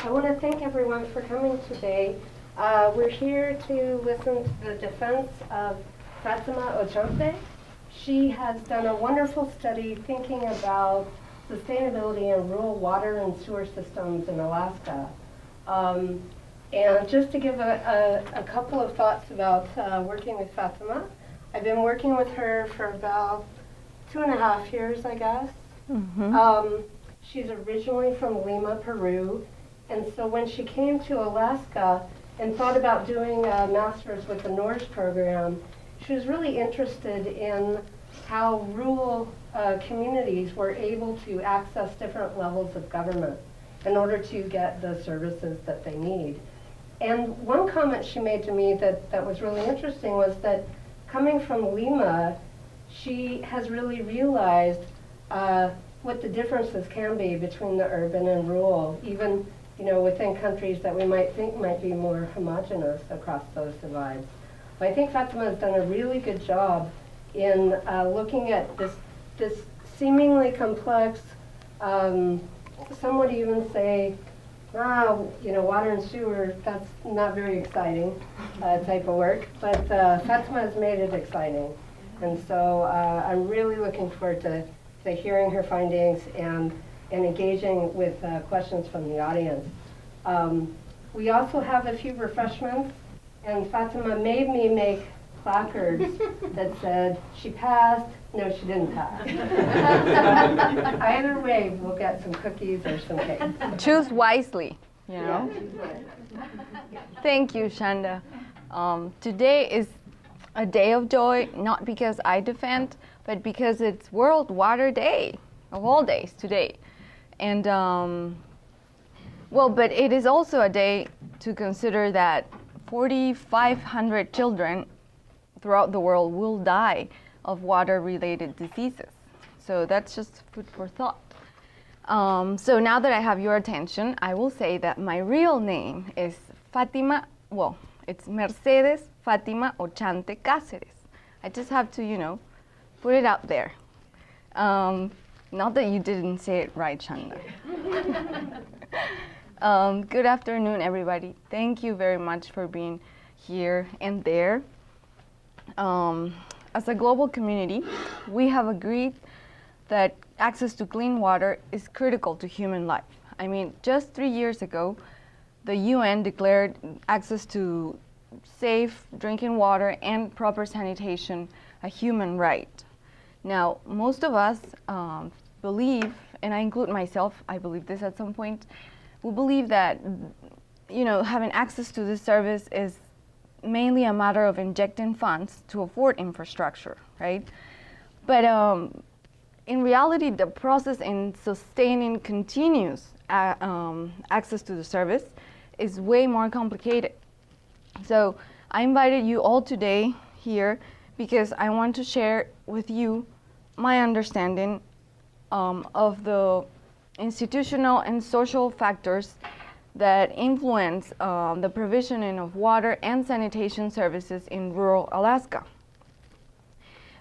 I want to thank everyone for coming today. We're here to listen to the defense of Fatima Ochante. She has done a wonderful study thinking about sustainability in rural water and sewer systems in Alaska. And just to give a couple of thoughts about working with Fatima, I've been working with her for about 2.5 years, I guess. Mm-hmm. She's originally from Lima, Peru, and so when she came to Alaska and thought about doing a master's with the NORS program, she was really interested in how rural communities were able to access different levels of government in order to get the services that they need. And one comment she made to me that was really interesting was that coming from Lima, she has really realized what the differences can be between the urban and rural, even within countries that we might think might be more homogeneous across those divides. But I think Fatima has done a really good job in looking at this seemingly complex, some would even say, water and sewer, that's not very exciting type of work, but Fatima has made it exciting. And so I'm really looking forward to hearing her findings and engaging with questions from the audience. We also have a few refreshments, and Fatima made me make placards that said, she passed, no, she didn't pass. Either way, we'll get some cookies or some cake. Choose wisely, Yeah. Thank you, Shanda. Today is a day of joy, not because I defend, but because it's World Water Day, of all days, today. And, but it is also a day to consider that 4,500 children throughout the world will die of water-related diseases. So that's just food for thought. So now that I have your attention, I will say that my real name is Fatima, it's Mercedes Fatima Ochante Cáceres. I just have to, put it out there. Not that you didn't say it right, Shanda. Good afternoon, everybody. Thank you very much for being here and there. As a global community, we have agreed that access to clean water is critical to human life. I mean, just 3 years ago, the UN declared access to safe drinking water and proper sanitation a human right. Now, most of us believe, and I include myself, I believe this at some point, we believe that, having access to this service is mainly a matter of injecting funds to afford infrastructure, right? But in reality, the process in sustaining continuous access to the service is way more complicated. So I invited you all today here because I want to share with you my understanding of the institutional and social factors that influence the provisioning of water and sanitation services in rural Alaska.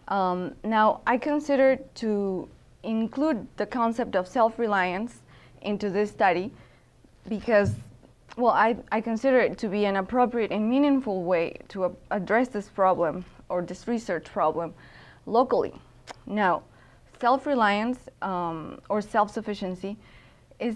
Now, I consider to include the concept of self-reliance into this study because, I consider it to be an appropriate and meaningful way to address this problem or this research problem locally. Now, self-reliance or self-sufficiency is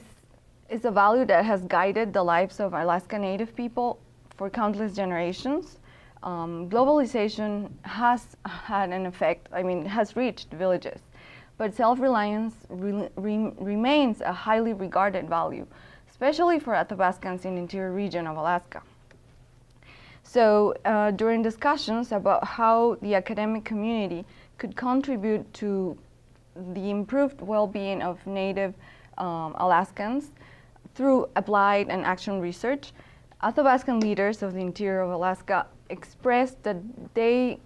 a value that has guided the lives of Alaska Native people for countless generations. Globalization has had an effect, has reached villages, but self-reliance remains a highly regarded value, especially for Athabascans in the interior region of Alaska. So during discussions about how the academic community could contribute to the improved well-being of Native Alaskans through applied and action research, Athabascan leaders of the interior of Alaska expressed that they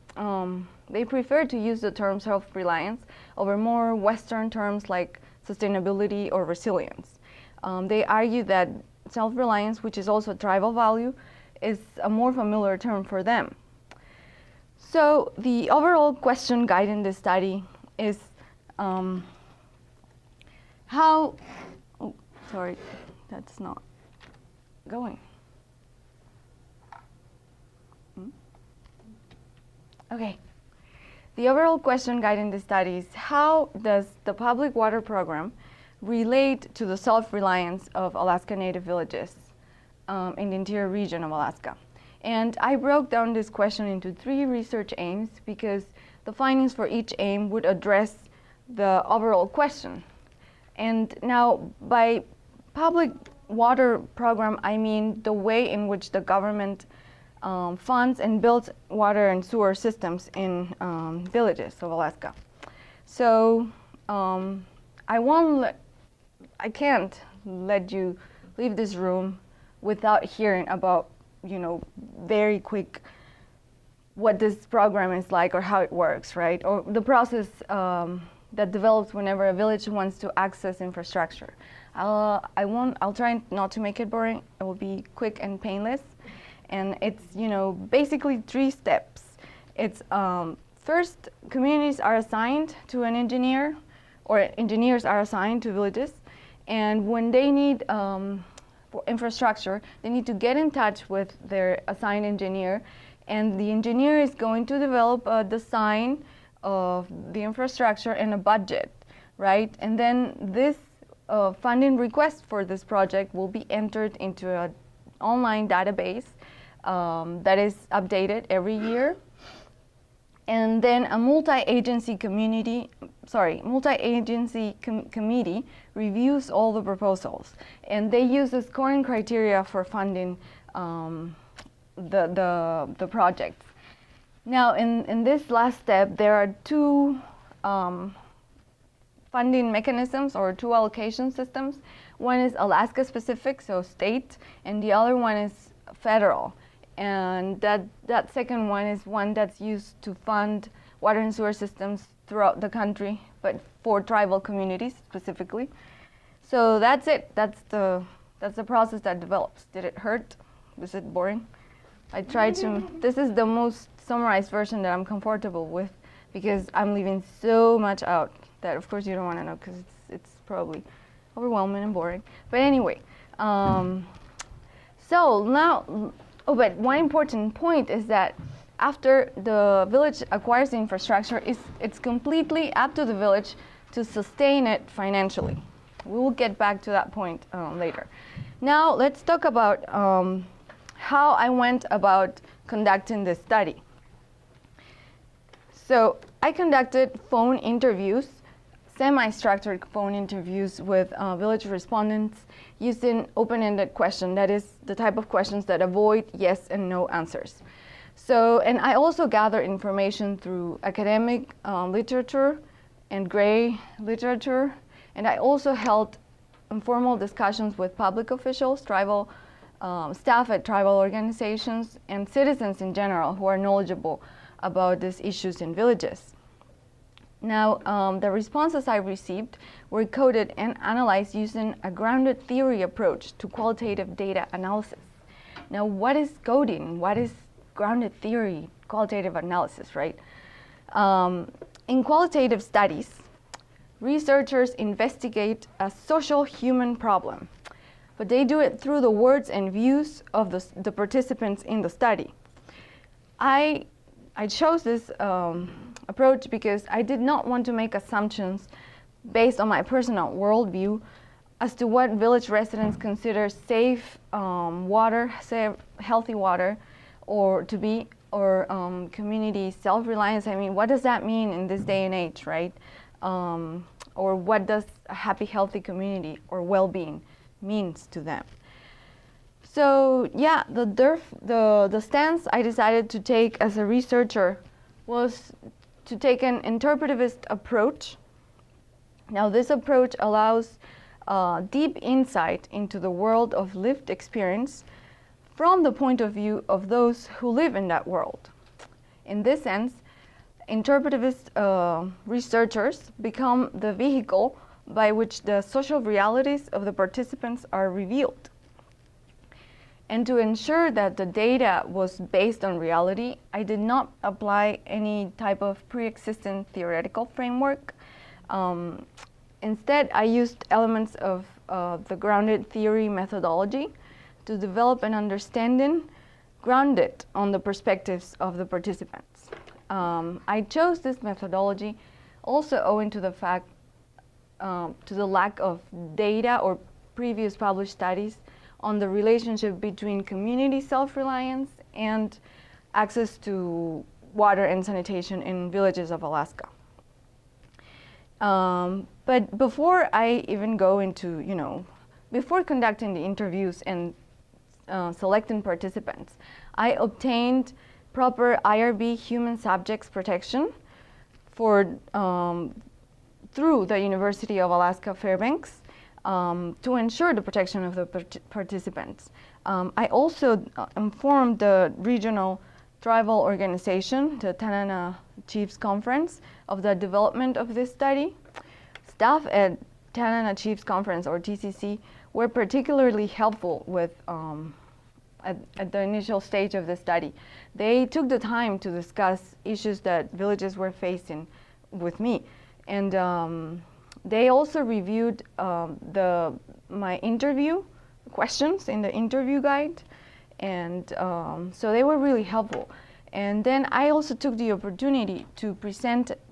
prefer to use the term self-reliance over more Western terms like sustainability or resilience. They argue that self-reliance, which is also a tribal value, is a more familiar term for them. So the overall question guiding this study is going? Okay. The overall question guiding the study is, how does the public water program relate to the self-reliance of Alaska Native villages in the interior region of Alaska? And I broke down this question into 3 research aims because the findings for each aim would address the overall question. And now, by public water program, I mean the way in which the government funds and builds water and sewer systems in villages of Alaska. So I can't let you leave this room without hearing about, very quick what this program is like or how it works, right? Or the process that develops whenever a village wants to access infrastructure. I'll try not to make it boring. It will be quick and painless. And it's, basically 3 steps. It's first, communities are assigned to an engineer, or engineers are assigned to villages. And when they need for infrastructure, they need to get in touch with their assigned engineer. And the engineer is going to develop a design of the infrastructure and a budget, right? And then this funding request for this project will be entered into an online database that is updated every year. And then a multi-agency committee reviews all the proposals. And they use the scoring criteria for funding the projects. Now, in this last step, there are 2 funding mechanisms or 2 allocation systems. One is Alaska specific, so state, and the other one is federal. And that second one is one that's used to fund water and sewer systems throughout the country, but for tribal communities specifically. So that's it. That's the process that develops. Did it hurt? Was it boring? I tried to. This is the most summarized version that I'm comfortable with because I'm leaving so much out that, of course, you don't want to know because it's probably overwhelming and boring. But anyway, so now. Oh, but one important point is that after the village acquires the infrastructure, it's completely up to the village to sustain it financially. We will get back to that point later. Now, let's talk about how I went about conducting this study. So I conducted phone interviews, semi-structured phone interviews with village respondents using open-ended questions. That is the type of questions that avoid yes and no answers. So, and I also gather information through academic literature and gray literature. And I also held informal discussions with public officials, tribal staff at tribal organizations, and citizens in general who are knowledgeable about these issues in villages. Now, the responses I received were coded and analyzed using a grounded theory approach to qualitative data analysis. Now, what is coding? What is grounded theory, qualitative analysis, right? In qualitative studies, researchers investigate a social human problem, but they do it through the words and views of the participants in the study. I chose this approach because I did not want to make assumptions based on my personal worldview as to what village residents consider safe water, safe, healthy water, or to be, or community self-reliance. I mean, what does that mean in this day and age, right? Or what does a happy, healthy community or well-being means to them? So yeah, the stance I decided to take as a researcher was to take an interpretivist approach. Now, this approach allows deep insight into the world of lived experience from the point of view of those who live in that world. In this sense, interpretivist researchers become the vehicle by which the social realities of the participants are revealed. And to ensure that the data was based on reality, I did not apply any type of pre-existing theoretical framework. Instead, I used elements of the grounded theory methodology to develop an understanding grounded on the perspectives of the participants. I chose this methodology also owing to the fact, to the lack of data or previous published studies on the relationship between community self-reliance and access to water and sanitation in villages of Alaska. But before I even go into, before conducting the interviews and selecting participants, I obtained proper IRB human subjects protection for through the University of Alaska Fairbanks to ensure the protection of the participants. I also informed the regional tribal organization, the Tanana Chiefs Conference, of the development of this study. Staff at Tanana Chiefs Conference, or TCC, were particularly helpful with at the initial stage of the study. They took the time to discuss issues that villages were facing with me. And they also reviewed my interview questions in the interview guide. And so they were really helpful. And then I also took the opportunity to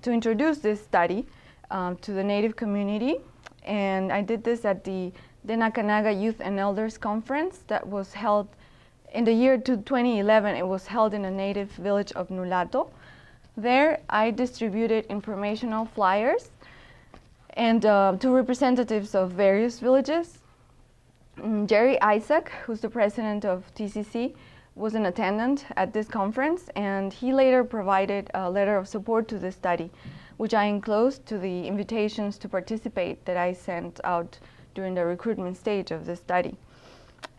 introduce this study to the Native community. And I did this at the Denakanaga Youth and Elders Conference that was held in the year 2011. It was held in the native village of Nulato. There, I distributed informational flyers and to representatives of various villages. Jerry Isaac, who's the president of TCC, was an attendant at this conference, and he later provided a letter of support to the study, which I enclosed to the invitations to participate that I sent out during the recruitment stage of the study.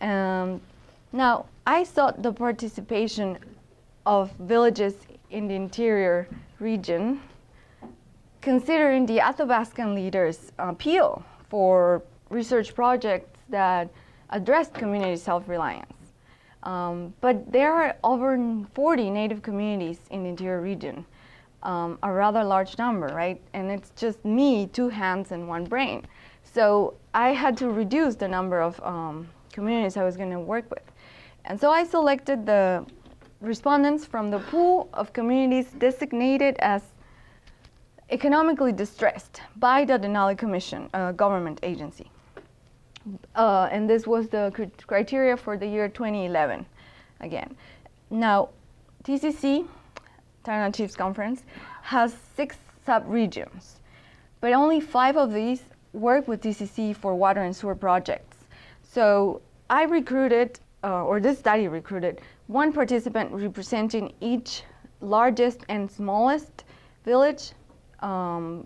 Now, I sought the participation of villages in the interior region, considering the Athabascan leaders' appeal for research projects that address community self-reliance. But there are over 40 Native communities in the interior region, a rather large number, right? And it's just me, 2 hands and 1 brain. So I had to reduce the number of communities I was going to work with. And so I selected the respondents from the pool of communities designated as economically distressed by the Denali Commission, a government agency. And this was the criteria for the year 2011, again. Now, TCC, Tanana Chiefs Conference, has 6 sub-regions, but only 5 of these work with TCC for water and sewer projects. So I recruited, or this study recruited, 1 participant representing each largest and smallest village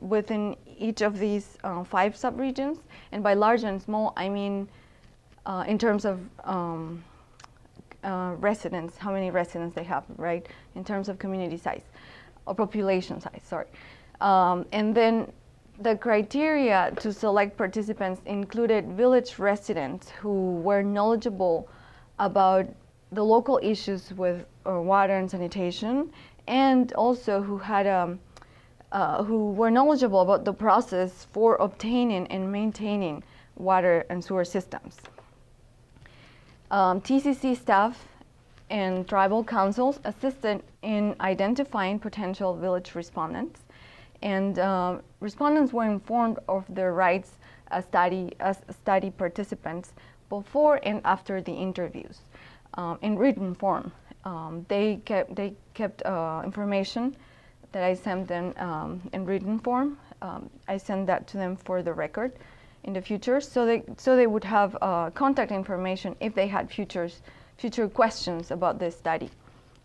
within each of these 5 subregions. And by large and small, I mean in terms of residents, how many residents they have, right? In terms of community size, or population size, sorry. And then the criteria to select participants included village residents who were knowledgeable about the local issues with water and sanitation, and also who had who were knowledgeable about the process for obtaining and maintaining water and sewer systems. TCC staff and tribal councils assisted in identifying potential village respondents, and respondents were informed of their rights as study participants before and after the interviews in written form. They kept information that I sent them in written form. I sent that to them for the record in the future, so they would have contact information if they had future questions about this study.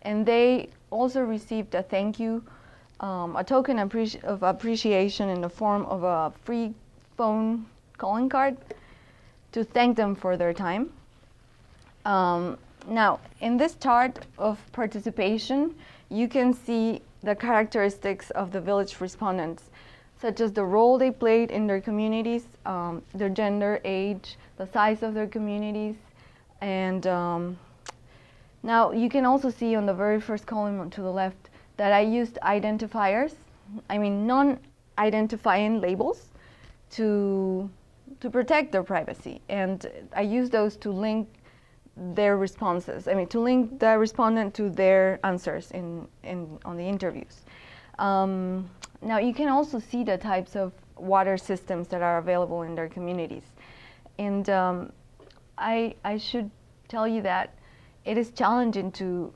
And they also received a thank you, a token of appreciation in the form of a free phone calling card to thank them for their time. Now, in this chart of participation, you can see the characteristics of the village respondents, such as the role they played in their communities, their gender, age, the size of their communities, and now you can also see on the very first column to the left that I used identifiers, I mean non-identifying labels, to protect their privacy, and I use those to link their responses. I mean, to link the respondent to their answers on the interviews. Now, you can also see the types of water systems that are available in their communities. And I should tell you that it is challenging to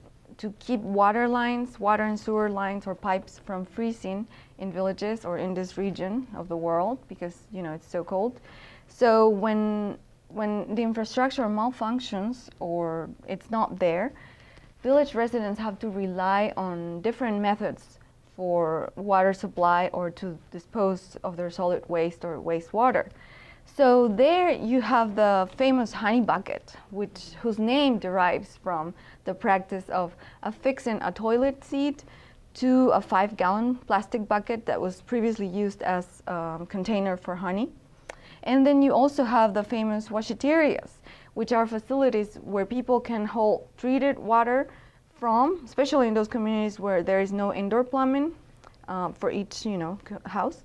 keep water lines, water and sewer lines or pipes from freezing in villages or in this region of the world because, you know, it's so cold. So when the infrastructure malfunctions or it's not there, village residents have to rely on different methods for water supply or to dispose of their solid waste or wastewater. So there you have the famous honey bucket, whose name derives from the practice of affixing a toilet seat to a 5-gallon plastic bucket that was previously used as a container for honey. And then you also have the famous washaterias, which are facilities where people can hold treated water from, especially in those communities where there is no indoor plumbing for each, house.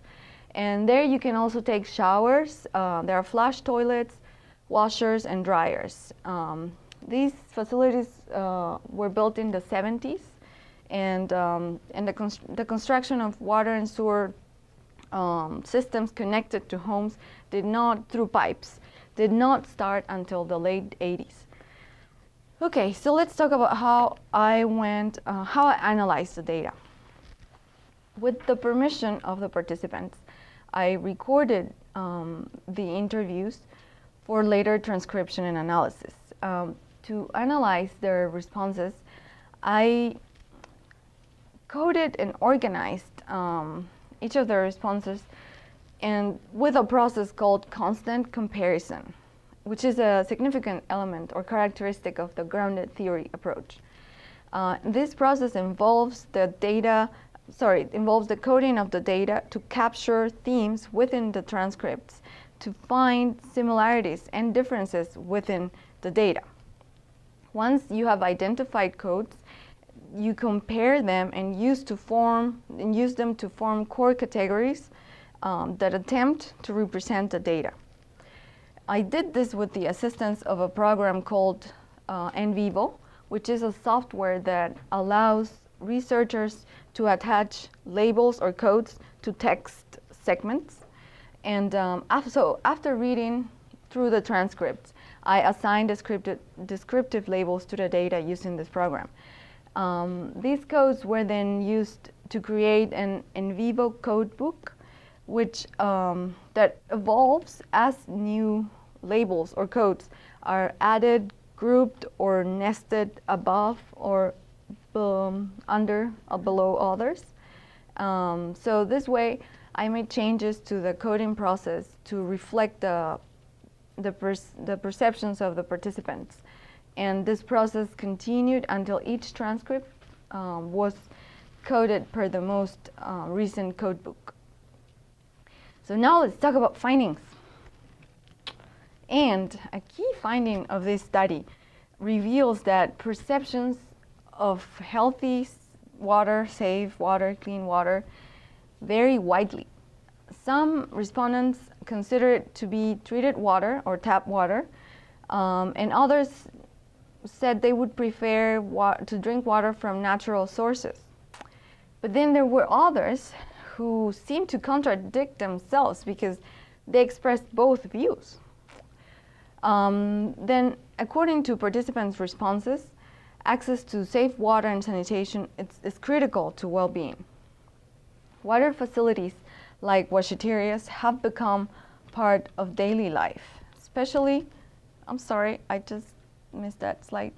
And there you can also take showers. There are flush toilets, washers, and dryers. These facilities were built in the 70s, and the construction of water and sewer systems connected to homes through pipes, did not start until the late 80s. Okay, so let's talk about how I analyzed the data. With the permission of the participants, I recorded the interviews for later transcription and analysis. To analyze their responses, I coded and organized each of their responses and with a process called constant comparison, which is a significant element or characteristic of the grounded theory approach. This process involves the coding of the data to capture themes within the transcripts, to find similarities and differences within the data. Once you have identified codes, you compare them and use them to form core categories that attempt to represent the data. I did this with the assistance of a program called NVivo, which is a software that allows researchers to attach labels or codes to text segments. And after reading through the transcripts, I assigned descriptive labels to the data using this program. These codes were then used to create an NVivo codebook, which that evolves as new labels or codes are added, grouped, or nested above or under or below others. So this way, I made changes to the coding process to reflect the perceptions of the participants. And this process continued until each transcript was coded per the most recent codebook. So now let's talk about findings. And a key finding of this study reveals that perceptions of healthy water, safe water, clean water vary widely. Some respondents consider it to be treated water or tap water, and others said they would prefer to drink water from natural sources. But then there were others who seemed to contradict themselves because they expressed both views. Then, according to participants' responses, access to safe water and sanitation is critical to well-being. Water facilities like washaterias have become part of daily life, especially, I'm sorry, I just missed that slide.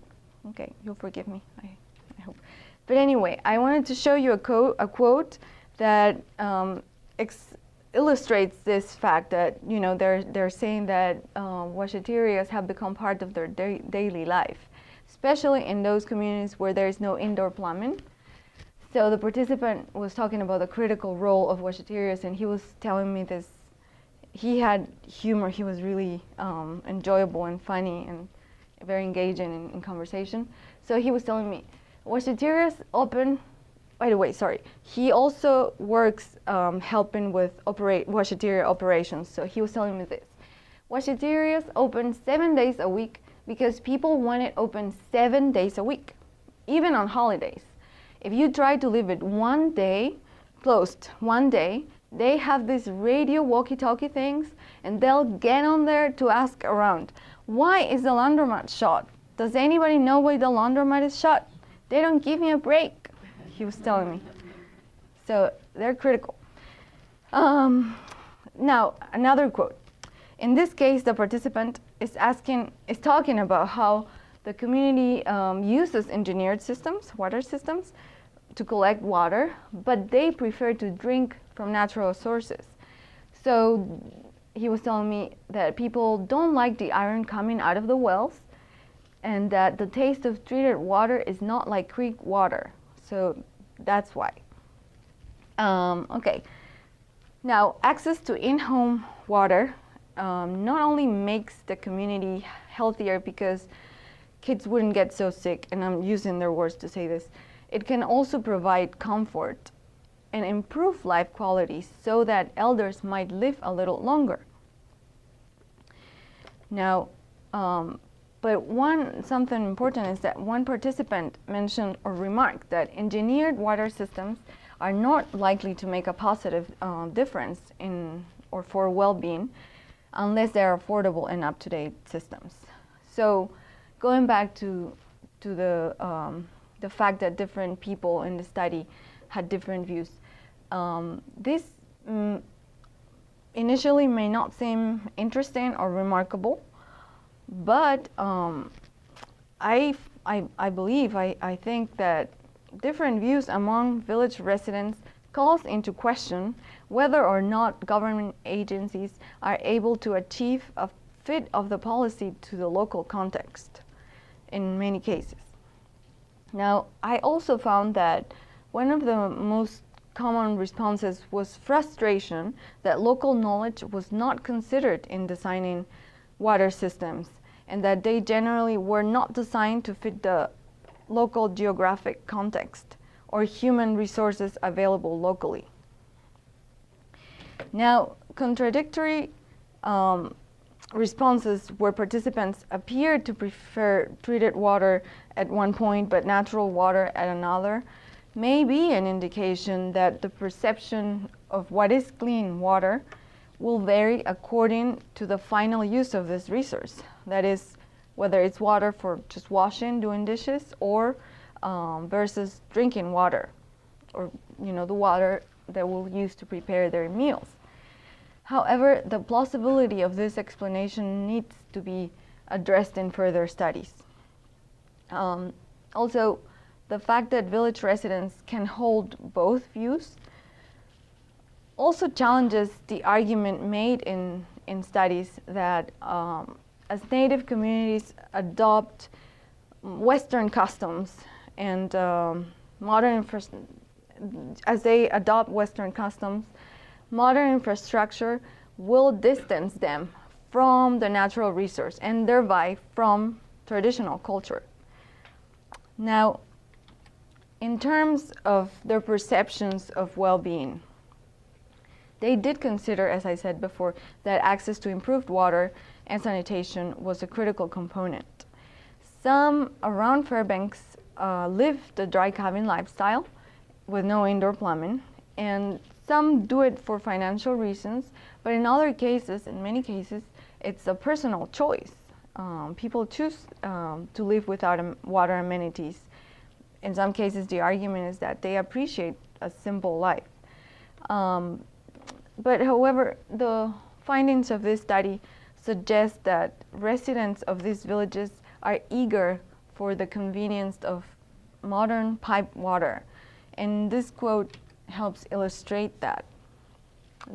Okay, you'll forgive me, I hope. But anyway, I wanted to show you a quote that illustrates this fact that, they're saying that washaterias have become part of their daily life, especially in those communities where there is no indoor plumbing. So the participant was talking about the critical role of washaterias, and he was telling me this. He had humor. He was really enjoyable and funny and very engaging in conversation. So he was telling me, washaterias open. By the way, sorry. He also works helping with washateria operations. So he was telling me this. Washaterias open 7 days a week because people want it open 7 days a week, even on holidays. If you try to leave it one day closed, one day, they have these radio walkie-talkie things, and they'll get on there to ask around, why is the laundromat shut? Does anybody know why the laundromat is shut? They don't give me a break, he was telling me. So they're critical. Now, another quote. In this case, the participant is talking about how the community uses engineered systems, water systems, to collect water, but they prefer to drink from natural sources. So he was telling me that people don't like the iron coming out of the wells, and that the taste of treated water is not like creek water. So that's why. Okay. Now, access to in-home water not only makes the community healthier because kids wouldn't get so sick, and I'm using their words to say this, it can also provide comfort and improve life quality so that elders might live a little longer. Now, but something important is that one participant mentioned or remarked that engineered water systems are not likely to make a positive difference in or for well-being unless they are affordable and up-to-date systems. So, going back to the fact that different people in the study had different views, this initially may not seem interesting or remarkable, but I think that different views among village residents calls into question whether or not government agencies are able to achieve a fit of the policy to the local context in many cases. Now, I also found that one of the most common responses was frustration that local knowledge was not considered in designing water systems, and that they generally were not designed to fit the local geographic context or human resources available locally. Now, contradictory responses where participants appeared to prefer treated water at one point but natural water at another may be an indication that the perception of what is clean water will vary according to the final use of this resource. That is, whether it's water for just washing, doing dishes, or versus drinking water, or the water that we'll use to prepare their meals. However, the plausibility of this explanation needs to be addressed in further studies. Also, the fact that village residents can hold both views also challenges the argument made in studies that as native communities adopt Western customs and modern infrastructure will distance them from the natural resource and thereby from traditional culture. Now, in terms of their perceptions of well-being, they did consider, as I said before, that access to improved water and sanitation was a critical component. Some around Fairbanks live the dry cabin lifestyle with no indoor plumbing, and some do it for financial reasons, but in many cases, it's a personal choice. People choose to live without water amenities. In some cases, the argument is that they appreciate a simple life. But however, the findings of this study suggest that residents of these villages are eager for the convenience of modern piped water. And this quote helps illustrate that.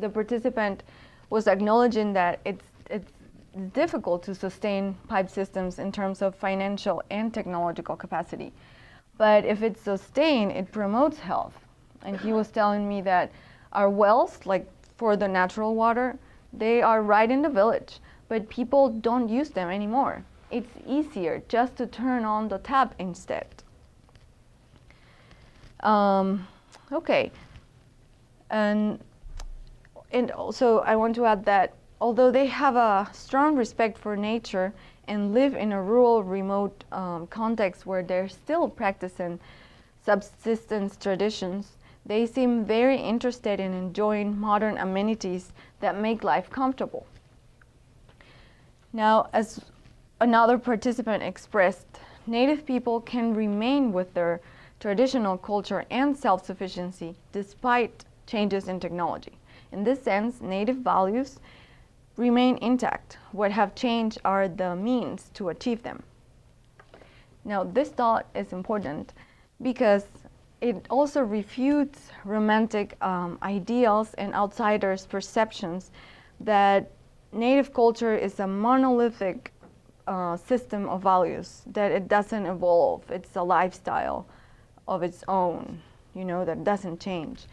The participant was acknowledging that it's difficult to sustain pipe systems in terms of financial and technological capacity. But if it's sustained, it promotes health. And he was telling me that our wells, like for the natural water, they are right in the village, but people don't use them anymore. It's easier just to turn on the tap instead. Okay. And also I want to add that although they have a strong respect for nature and live in a rural, remote context where they're still practicing subsistence traditions, they seem very interested in enjoying modern amenities that make life comfortable. Now, as another participant expressed, Native people can remain with their traditional culture and self-sufficiency despite changes in technology. In this sense, Native values remain intact. What have changed are the means to achieve them. Now, this thought is important because it also refutes romantic ideals and outsiders' perceptions that Native culture is a monolithic system of values, that it doesn't evolve, it's a lifestyle of its own, that doesn't change.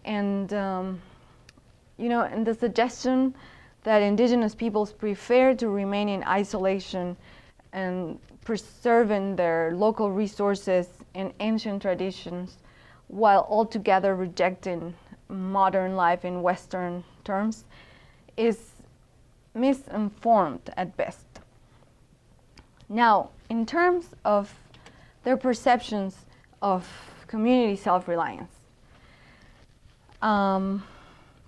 And, and the suggestion that indigenous peoples prefer to remain in isolation and preserving their local resources and ancient traditions while altogether rejecting modern life in Western terms is misinformed at best. Now, in terms of their perceptions of community self-reliance,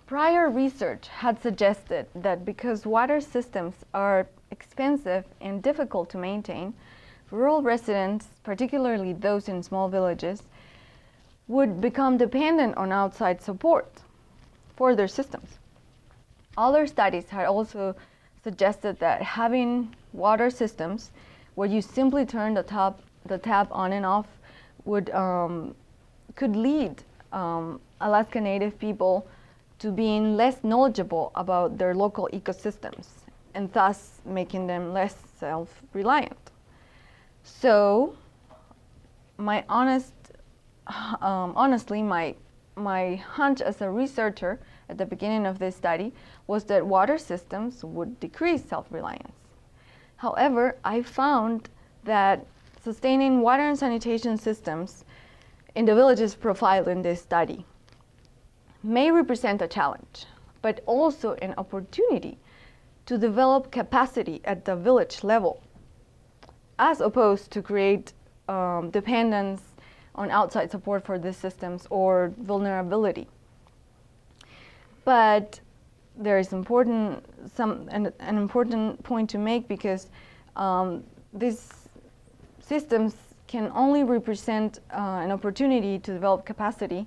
prior research had suggested that because water systems are expensive and difficult to maintain, rural residents, particularly those in small villages, would become dependent on outside support for their systems. Other studies had also suggested that having water systems where you simply turn the tap on and off could lead Alaska Native people to being less knowledgeable about their local ecosystems and thus making them less self-reliant. So, honestly, my hunch as a researcher at the beginning of this study was that water systems would decrease self-reliance. However, I found that sustaining water and sanitation systems in the villages profiled in this study may represent a challenge, but also an opportunity to develop capacity at the village level, as opposed to create dependence on outside support for these systems or vulnerability. But there is an important point to make, because these systems can only represent an opportunity to develop capacity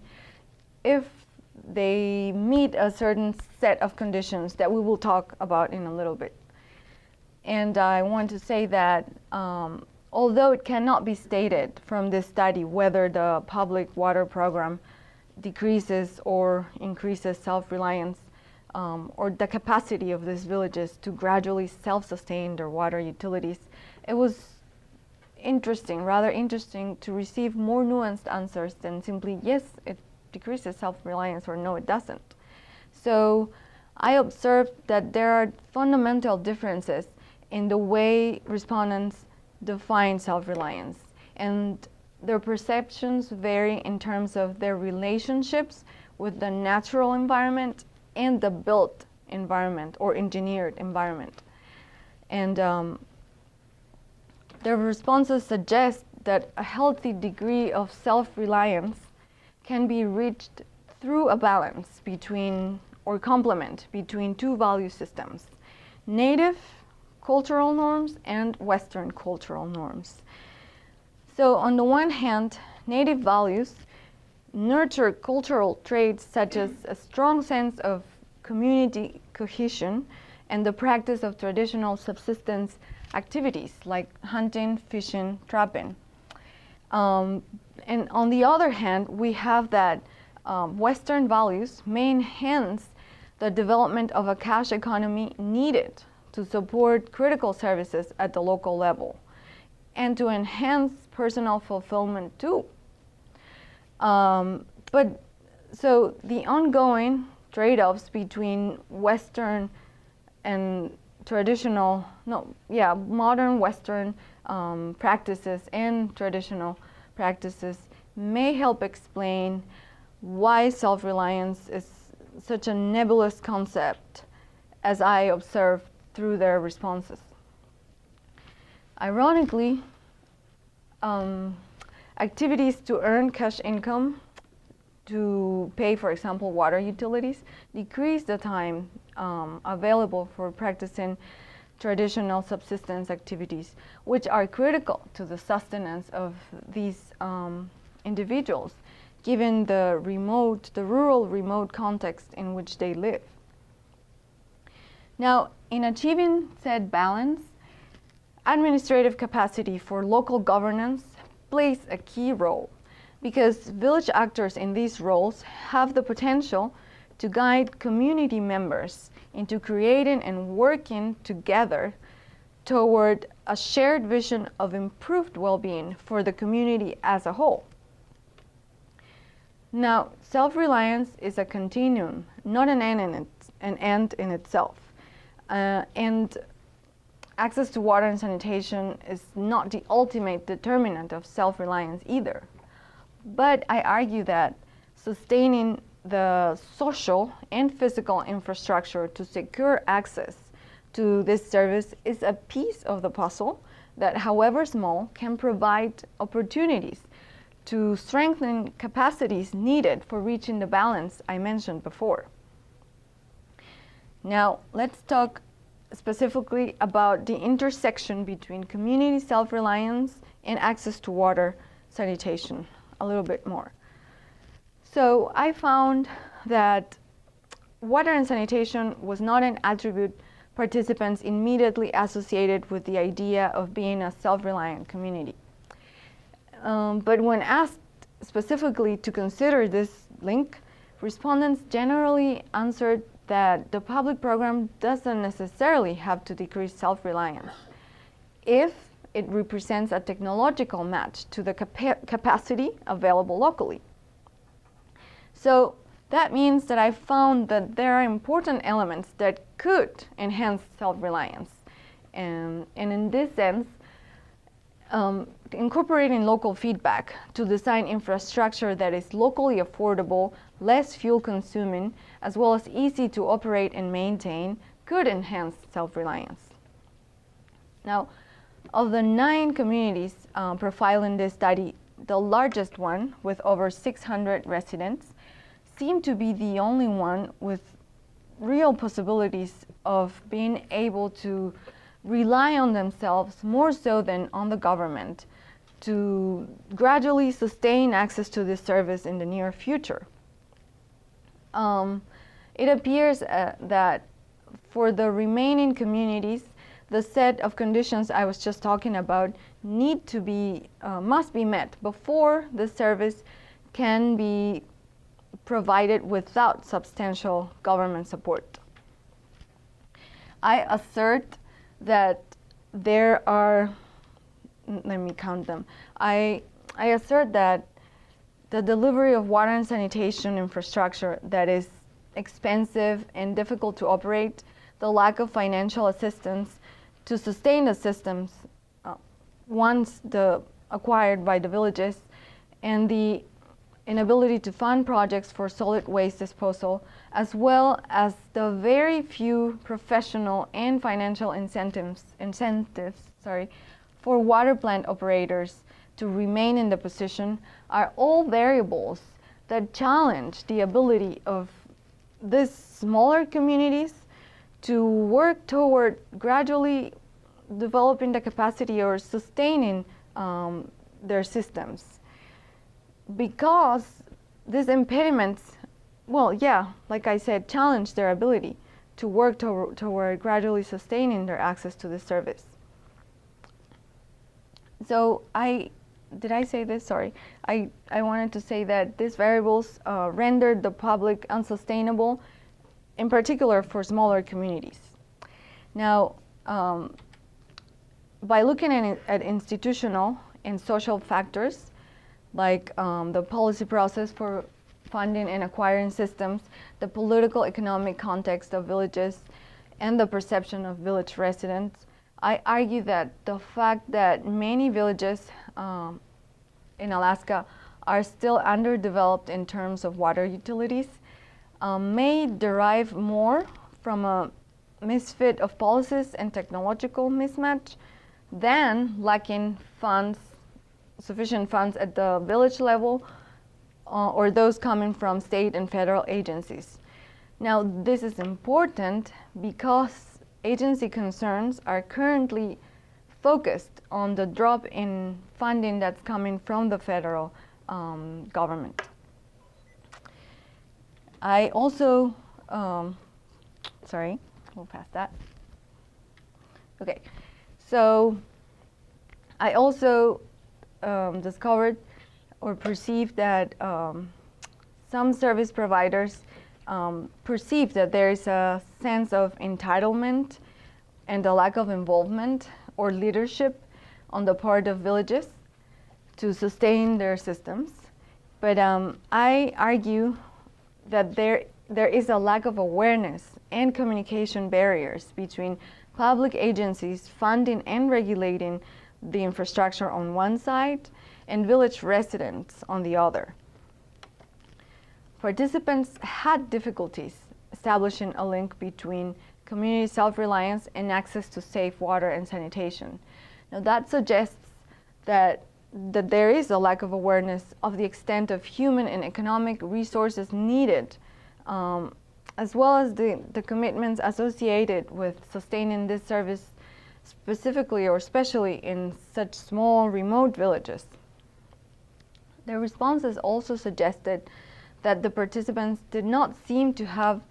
if they meet a certain set of conditions that we will talk about in a little bit. And I want to say that although it cannot be stated from this study whether the public water program decreases or increases self-reliance or the capacity of these villages to gradually self-sustain their water utilities, it was rather interesting to receive more nuanced answers than simply, yes, it decreases self-reliance, or no, it doesn't. So I observed that there are fundamental differences in the way respondents define self-reliance, and their perceptions vary in terms of their relationships with the natural environment and the built environment or engineered environment. And their responses suggest that a healthy degree of self-reliance can be reached through a balance between, or complement between, two value systems: Native cultural norms and Western cultural norms. So on the one hand, Native values nurture cultural traits such as a strong sense of community cohesion and the practice of traditional subsistence activities like hunting, fishing, trapping. And on the other hand, we have that Western values may enhance the development of a cash economy needed to support critical services at the local level and to enhance personal fulfillment too. But so the ongoing trade-offs between Western and modern Western practices and traditional practices may help explain why self-reliance is such a nebulous concept as I observed through their responses. Ironically, activities to earn cash income to pay, for example, water utilities, decrease the time available for practicing traditional subsistence activities, which are critical to the sustenance of these individuals, given the rural remote context in which they live. Now, in achieving said balance, administrative capacity for local governance plays a key role, because village actors in these roles have the potential to guide community members into creating and working together toward a shared vision of improved well-being for the community as a whole. Now, self-reliance is a continuum, not an end in itself. And access to water and sanitation is not the ultimate determinant of self-reliance either. But I argue that sustaining the social and physical infrastructure to secure access to this service is a piece of the puzzle that, however small, can provide opportunities to strengthen capacities needed for reaching the balance I mentioned before. Now, let's talk specifically about the intersection between community self-reliance and access to water sanitation a little bit more. So I found that water and sanitation was not an attribute participants immediately associated with the idea of being a self-reliant community. But when asked specifically to consider this link, respondents generally answered that the public program doesn't necessarily have to decrease self-reliance if it represents a technological match to the capacity available locally. So that means that I found that there are important elements that could enhance self-reliance. And in this sense, incorporating local feedback to design infrastructure that is locally affordable, less fuel consuming, as well as easy to operate and maintain could enhance self-reliance. Now, of the 9 communities profiled in this study, the largest one, with over 600 residents, seemed to be the only one with real possibilities of being able to rely on themselves more so than on the government to gradually sustain access to this service in the near future. It appears that for the remaining communities, the set of conditions I was just talking about must be met before the service can be provided without substantial government support. I assert that there are, let me count them. I assert that the delivery of water and sanitation infrastructure that is expensive and difficult to operate, the lack of financial assistance to sustain the systems once acquired by the villages, and the inability to fund projects for solid waste disposal, as well as the very few professional and financial incentives for water plant operators to remain in the position, are all variables that challenge the ability of these smaller communities to work toward gradually developing the capacity or sustaining their systems. Because these impediments, like I said, challenge their ability to work toward gradually sustaining their access to the service. So did I say this? Sorry. I wanted to say that these variables rendered the public unsustainable, in particular for smaller communities. Now, by looking at institutional and social factors, like the policy process for funding and acquiring systems, the political economic context of villages, and the perception of village residents, I argue that the fact that many villages in Alaska are still underdeveloped in terms of water utilities may derive more from a misfit of policies and technological mismatch, then lacking funds, sufficient funds at the village level, or those coming from state and federal agencies. Now, this is important because agency concerns are currently focused on the drop in funding that's coming from the federal government. I also, sorry, we'll pass that. Okay, so I also discovered or perceived that some service providers perceive that there is a sense of entitlement and a lack of involvement or leadership on the part of villages to sustain their systems. But I argue that there is a lack of awareness and communication barriers between public agencies funding and regulating the infrastructure on one side and village residents on the other. Participants had difficulties establishing a link between community self-reliance and access to safe water and sanitation. Now that suggests that there is a lack of awareness of the extent of human and economic resources needed, as well as the commitments associated with sustaining this service specifically or especially in such small remote villages. The responses also suggested that the participants did not seem to have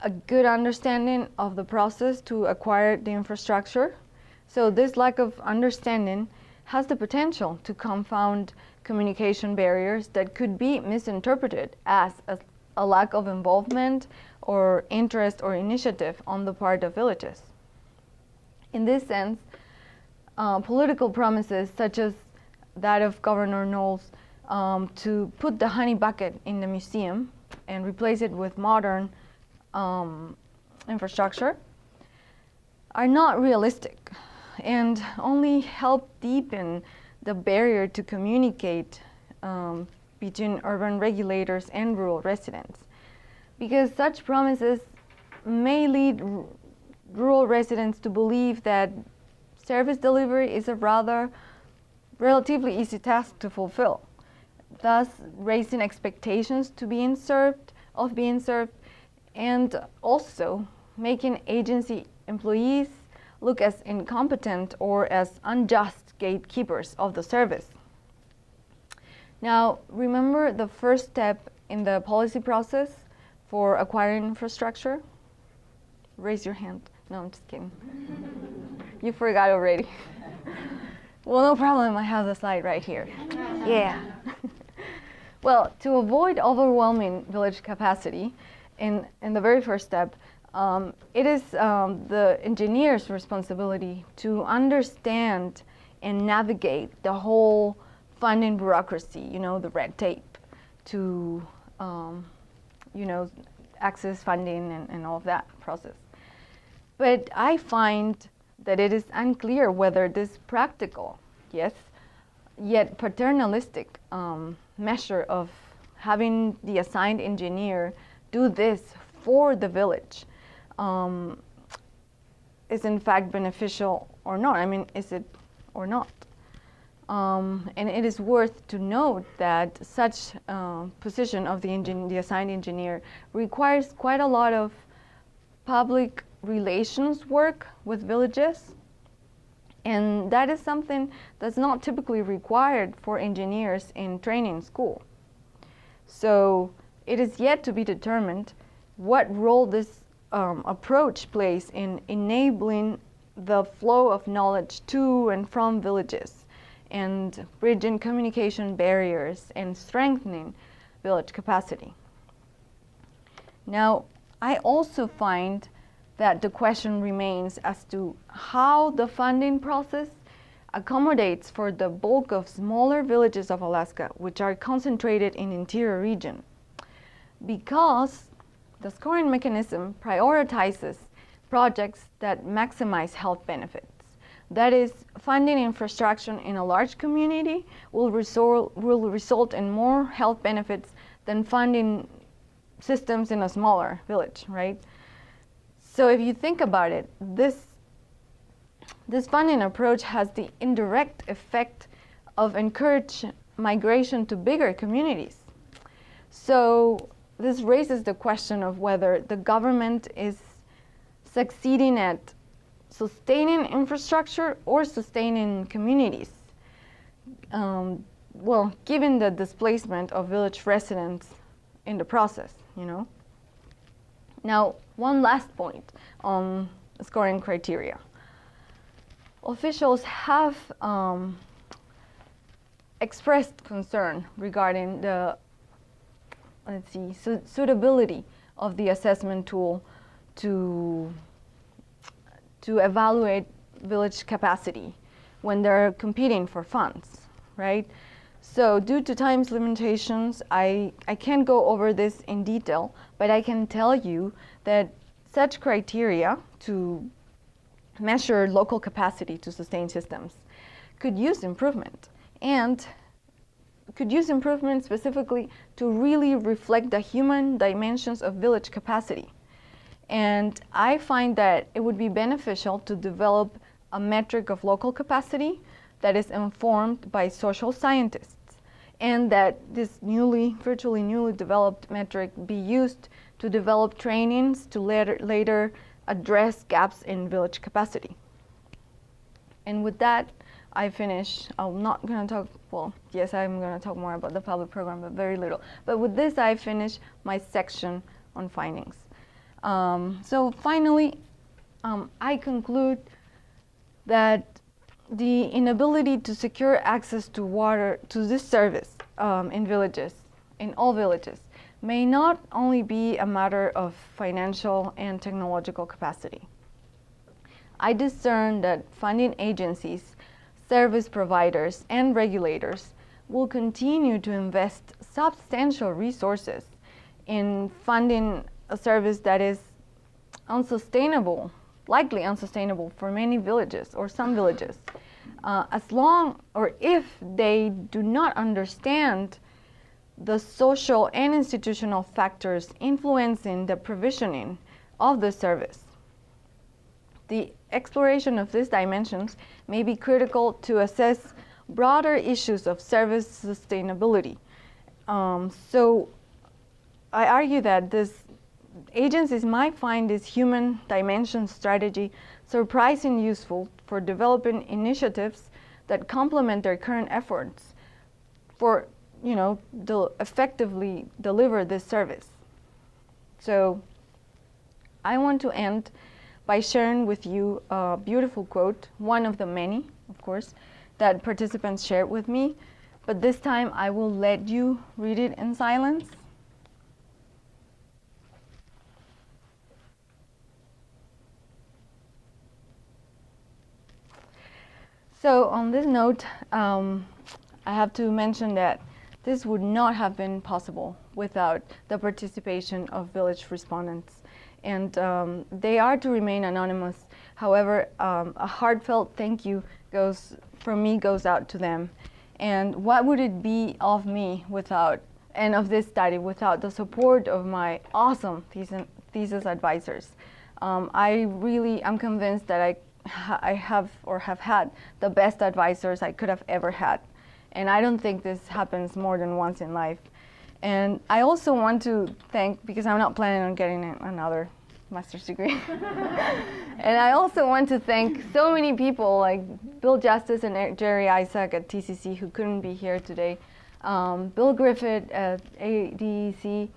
a good understanding of the process to acquire the infrastructure. So this lack of understanding has the potential to confound communication barriers that could be misinterpreted as a lack of involvement or interest or initiative on the part of villages. In this sense, political promises such as that of Governor Knowles to put the honey bucket in the museum and replace it with modern infrastructure are not realistic and only help deepen the barrier to communicate between urban regulators and rural residents, because such promises may lead rural residents to believe that service delivery is a rather relatively easy task to fulfill, thus raising expectations to being served, and also making agency employees look as incompetent or as unjust gatekeepers of the service. Now, remember the first step in the policy process for acquiring infrastructure? Raise your hand. No, I'm just kidding. You forgot already. Well, no problem. I have the slide right here. Yeah. Well, to avoid overwhelming village capacity, in the very first step, it is the engineer's responsibility to understand and navigate the whole funding bureaucracy, the red tape, to access funding and all of that process. But I find that it is unclear whether this practical, yes, yet paternalistic measure of having the assigned engineer do this for the village is in fact beneficial or not. I mean, is it or not? And it is worth to note that such position of the assigned engineer requires quite a lot of public relations work with villages, and that is something that's not typically required for engineers in training school. So it is yet to be determined what role this approach plays in enabling the flow of knowledge to and from villages and bridging communication barriers and strengthening village capacity. Now, I also find that the question remains as to how the funding process accommodates for the bulk of smaller villages of Alaska, which are concentrated in the interior region, because the scoring mechanism prioritizes projects that maximize health benefits. That is, funding infrastructure in a large community will result in more health benefits than funding systems in a smaller village, right? So if you think about it, this funding approach has the indirect effect of encourage migration to bigger communities. So this raises the question of whether the government is succeeding at sustaining infrastructure or sustaining communities. Well, given the displacement of village residents in the process, Now, one last point on scoring criteria. Officials have expressed concern regarding the, suitability of the assessment tool to evaluate village capacity when they're competing for funds, right? So due to time's limitations, I can't go over this in detail, but I can tell you that such criteria to measure local capacity to sustain systems could use improvement, and could use improvement specifically to really reflect the human dimensions of village capacity. And I find that it would be beneficial to develop a metric of local capacity that is informed by social scientists, and that this virtually newly developed metric be used to develop trainings to later address gaps in village capacity. And with that, I finish. I'm not going to talk, well, yes, I'm going to talk more about the public program, but very little. But with this, I finish my section on findings. So finally, I conclude that the inability to secure access to water, to this service in all villages, may not only be a matter of financial and technological capacity. I discern that funding agencies, service providers, and regulators will continue to invest substantial resources in funding a service that is unsustainable, likely unsustainable for many villages or some villages, as long or if they do not understand the social and institutional factors influencing the provisioning of the service. The exploration of these dimensions may be critical to assess broader issues of service sustainability. So I argue that these agencies might find this human dimension strategy surprisingly useful for developing initiatives that complement their current efforts for effectively deliver this service. So I want to end by sharing with you a beautiful quote, one of the many, of course, that participants shared with me, but this time I will let you read it in silence. So on this note, I have to mention that this would not have been possible without the participation of village respondents. And they are to remain anonymous. However, a heartfelt thank you goes out to them. And what would it be of me without, and of this study, without the support of my awesome thesis advisors? I'm convinced that I have had the best advisors I could have ever had. And I don't think this happens more than once in life. And I also want to thank, because I'm not planning on getting another master's degree. And I also want to thank so many people like Bill Justice and Jerry Isaac at TCC who couldn't be here today, Bill Griffith at ADEC,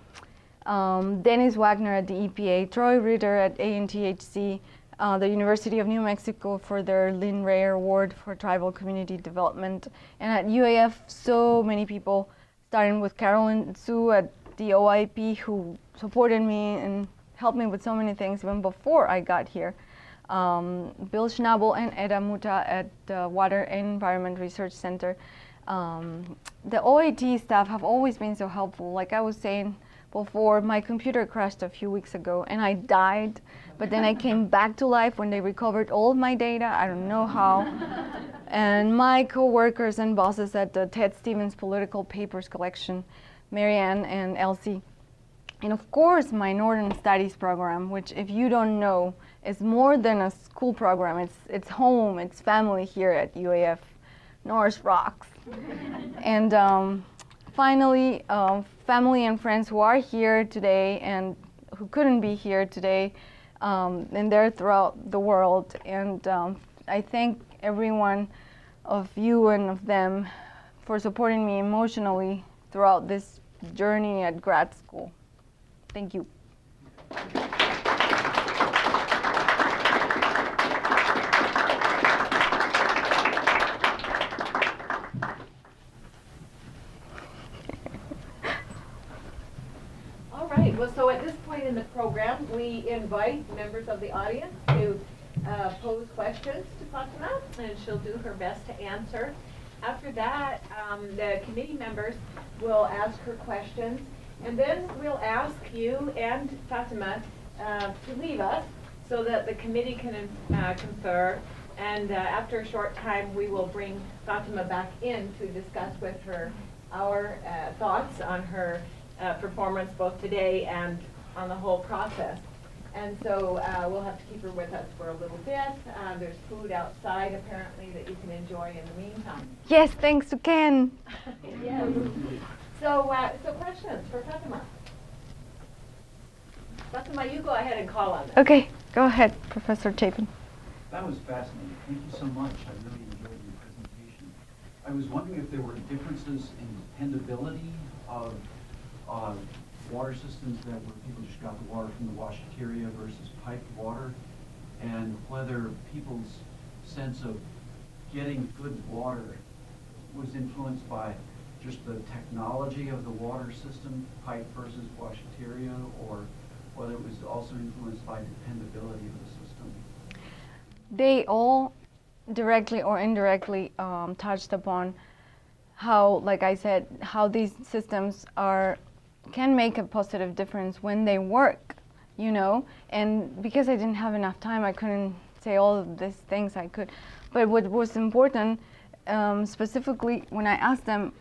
Dennis Wagner at the EPA, Troy Ritter at ANTHC, the University of New Mexico for their Lynn Ray Award for Tribal Community Development, and at UAF, so many people, starting with Carolyn Su at the OIP, who supported me and helped me with so many things even before I got here. Bill Schnabel and Eda Muta at the Water and Environment Research Center. The OIT staff have always been so helpful. Like I was saying before, my computer crashed a few weeks ago and I died, but then I came back to life when they recovered all of my data. I don't know how. And my co-workers and bosses at the Ted Stevens Political Papers Collection, Marianne and Elsie, And of course, my Northern Studies program, which if you don't know, is more than a school program. It's home, it's family here at UAF. North Rocks. And finally, family and friends who are here today and who couldn't be here today, and they're throughout the world. And I thank every one of you and of them for supporting me emotionally throughout this journey at grad school. Thank you. All right, well, so at this point in the program, we invite members of the audience to pose questions to Fatima, and she'll do her best to answer. After that, the committee members will ask her questions, and then we'll ask you and Fatima to leave us so that the committee can confer. And after a short time, we will bring Fatima back in to discuss with her our thoughts on her performance both today and on the whole process. And so we'll have to keep her with us for a little bit. There's food outside apparently that you can enjoy in the meantime. Yes, thanks to Ken. Yes. So questions for Fatima? Fatima, you go ahead and call on them. Okay, go ahead, Professor Chapin. That was fascinating. Thank you so much. I really enjoyed your presentation. I was wondering if there were differences in dependability of water systems where people just got the water from the washateria versus piped water, and whether people's sense of getting good water was influenced by just the technology of the water system, pipe versus washateria, or whether it was also influenced by dependability of the system. They all directly or indirectly touched upon how, like I said, how these systems can make a positive difference when they work, you know. And because I didn't have enough time, I couldn't say all of these things I could. But what was important, specifically when I asked them,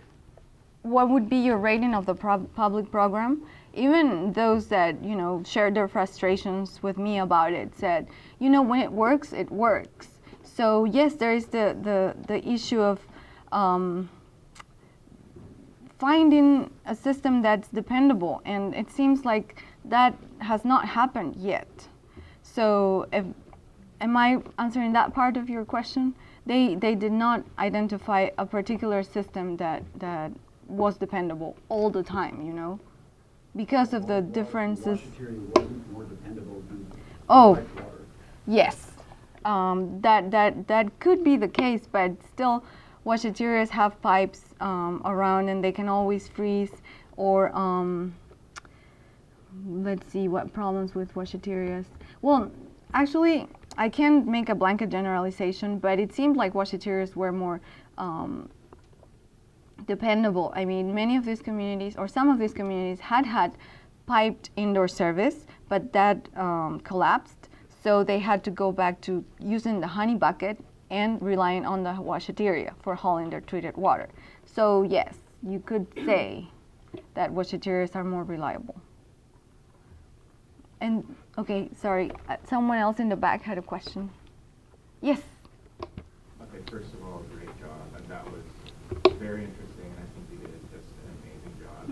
what would be your rating of the public program? Even those that, you know, shared their frustrations with me about it said, you know, when it works, it works. So yes, there is the issue of finding a system that's dependable, and it seems like that has not happened yet. So am I answering that part of your question? They did not identify a particular system that was dependable all the time, you know, because of the differences. Washateria wasn't more dependable than piped water. Yes, that could be the case, but still, washaterias have pipes around, and they can always freeze. Or let's see, what problems with washaterias. Well, actually, I can't make a blanket generalization, but it seemed like washaterias were more dependable. I mean, many of these communities, or some of these communities, had piped indoor service, but that collapsed. So they had to go back to using the honey bucket and relying on the washateria for hauling their treated water. So yes, you could say that washaterias are more reliable. And okay, sorry, someone else in the back had a question. Yes? Okay, first of all, great job, and that was very interesting, and I think you did just an amazing job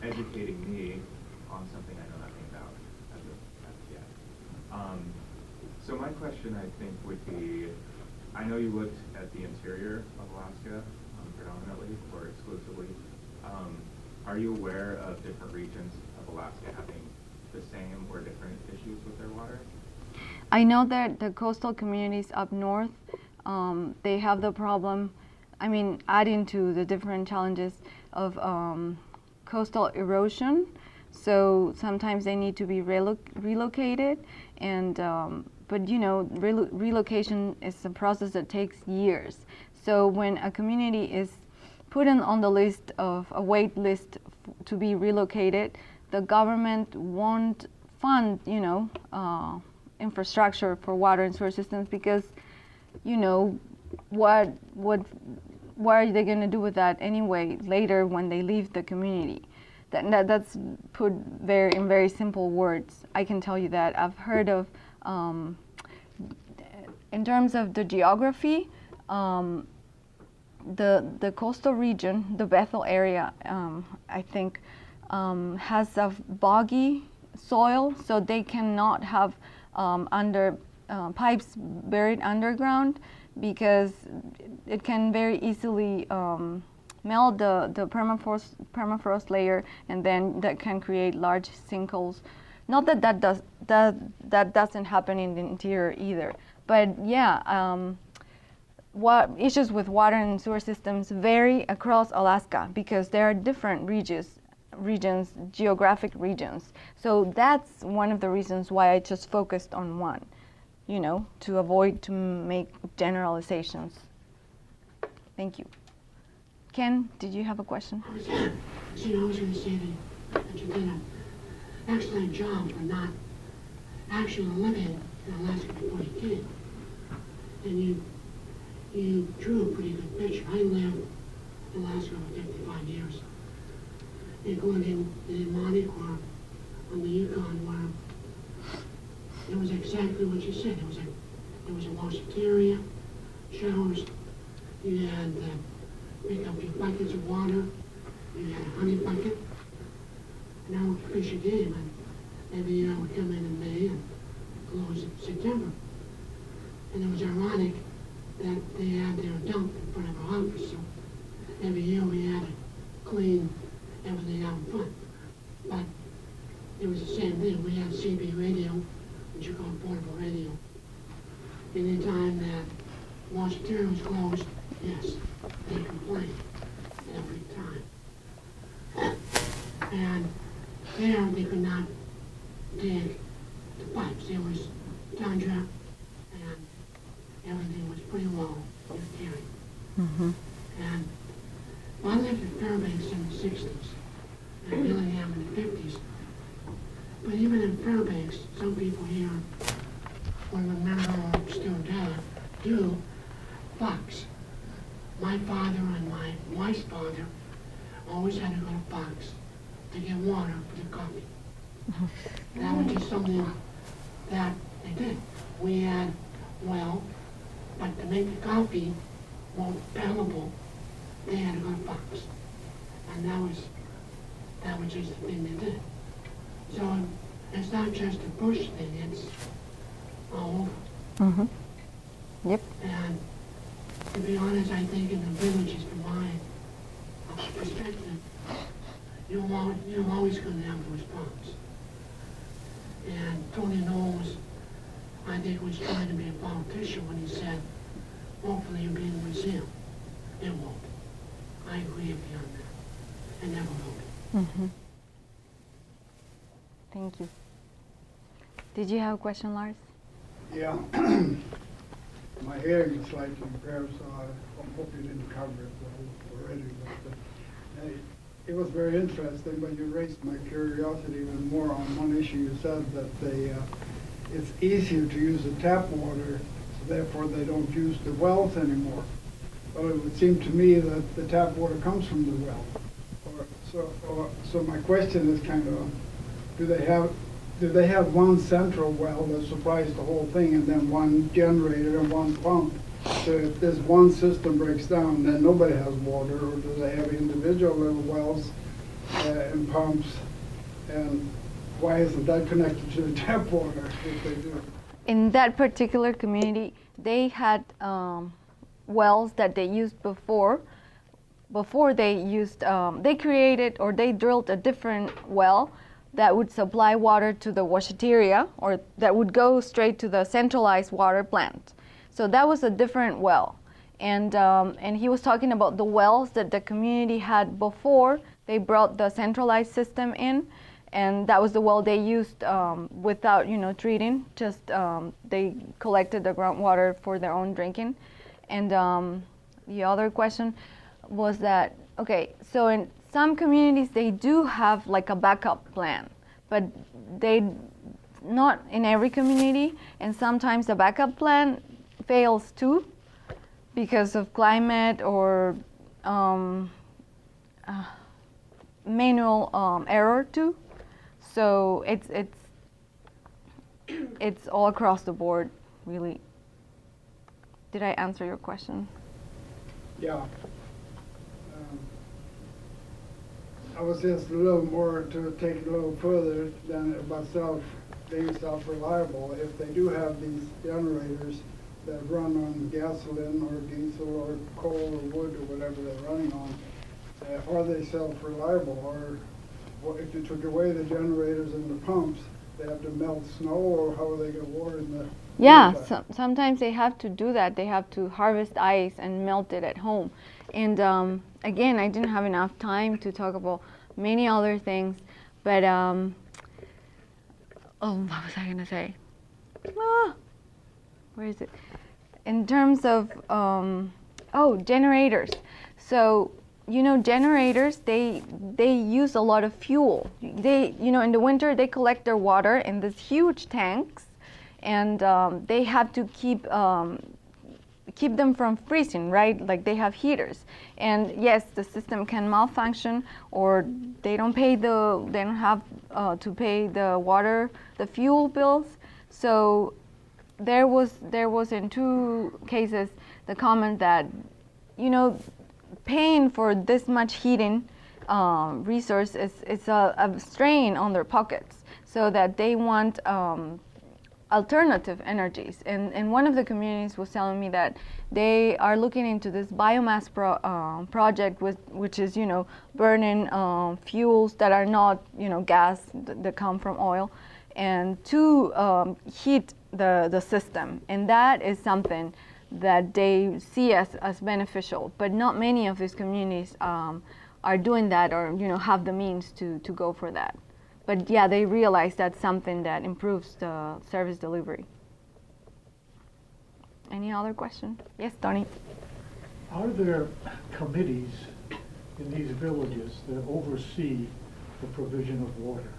educating me on something I know nothing about as of yet. So my question, I think, would be, I know you looked at the interior of Alaska predominantly or exclusively. Are you aware of different regions of Alaska having the same or different issues with their water? I know that the coastal communities up north, they have the problem, I mean, adding to the different challenges of coastal erosion. So sometimes they need to be relocated, and but you know, relocation is a process that takes years. So when a community is put on the list of a wait list to be relocated, the government won't fund, you know, infrastructure for water and sewer systems, because, you know, what are they going to do with that anyway later when they leave the community? That's put in very simple words. I can tell you that. I've heard of, in terms of the geography, the coastal region, the Bethel area, I think, has a boggy soil, so they cannot have pipes buried underground because it can very easily melt the permafrost layer, and then that can create large sinkholes. Not that doesn't happen in the interior either, but yeah, what issues with water and sewer systems vary across Alaska because there are different regions, geographic regions. So that's one of the reasons why I just focused on one, to avoid to make generalizations. Thank you. Ken, did you have a question? I was going to say that you did an excellent job for not actually living in Alaska before you came. And you drew a pretty good picture. I lived in Alaska for 55 years, including in Monteclair on the Yukon, where it was exactly what you said. There was a washateria, showers, you had pick up your buckets of water, you had a honey bucket, and I would fish a game, and every year I would come in May and close in September. And it was ironic that they had their dump in front of our office, so every year we had to clean everything out in front. But it was the same thing. We had CB radio, which you call portable radio. Anytime that washateria was closed, yes, they complained every time. And there they could not dig the pipes. There was tundra, and everything was pretty low in the area. Mm-hmm. And I lived in Fairbanks in the 60s, and Dillingham in the 50s. But even in Fairbanks, some people here will remember or still do Fox. My father and my wife's father always had to go to Fox to get water for the coffee. That was just something that they did. We had well, but to make the coffee more palatable, they had to go to Fox. And that was just the thing they did. So it's not just a bush thing, it's all over. Mm-hmm. Yep. And to be honest, I think in the villages, from my perspective, you're always going to have a response. And Tony Knowles, I think, was trying to be a politician when he said, hopefully you'll be in the museum. It won't. I agree with you on that. It never will be. Mm-hmm. Thank you. Did you have a question, Lars? Yeah. My hearing is slightly impaired, so I hope you didn't cover it already. But, it was very interesting, but you raised my curiosity even more on one issue. You said that it's easier to use the tap water, so therefore they don't use the wells anymore. Well, it would seem to me that the tap water comes from the well. So my question is kind of, do they have one central well that supplies the whole thing, and then one generator and one pump? So if this one system breaks down, then nobody has water, or do they have individual little wells and pumps? And why isn't that connected to the tap water if they do? In that particular community, they had wells that they used before they created or they drilled a different well that would supply water to the washateria, or that would go straight to the centralized water plant. So that was a different well. And he was talking about the wells that the community had before they brought the centralized system in. And that was the well they used without, treating. Just they collected the groundwater for their own drinking. And the other question was that, okay, so in some communities they do have like a backup plan, but not in every community. And sometimes the backup plan fails too because of climate or manual error too. So it's all across the board, really. Did I answer your question? Yeah. I was just a little more to take it a little further than about being self-reliable. If they do have these generators that run on gasoline or diesel or coal or wood or whatever they're running on, are they self-reliable? Or if you took away the generators and the pumps, they have to melt snow, or how are they going to water in the Yeah, wintertime? sometimes they have to do that. They have to harvest ice and melt it at home. And again, I didn't have enough time to talk about many other things, but oh, what was I gonna say? Where is it? In terms of generators. So generators, they use a lot of fuel. They in the winter they collect their water in these huge tanks, and they have to keep them from freezing, right? Like they have heaters, and yes, the system can malfunction, or they don't have to pay the fuel bills. So there was in 2 cases the comment that paying for this much heating resource is a strain on their pockets, so that they want alternative energies. And one of the communities was telling me that they are looking into this biomass project, which is burning fuels that are not gas that come from oil, and to heat the system. And that is something that they see as beneficial, but not many of these communities are doing that, or have the means to go for that. But yeah, they realize that's something that improves the service delivery. Any other question? Yes, Tony. Are there committees in these villages that oversee the provision of water?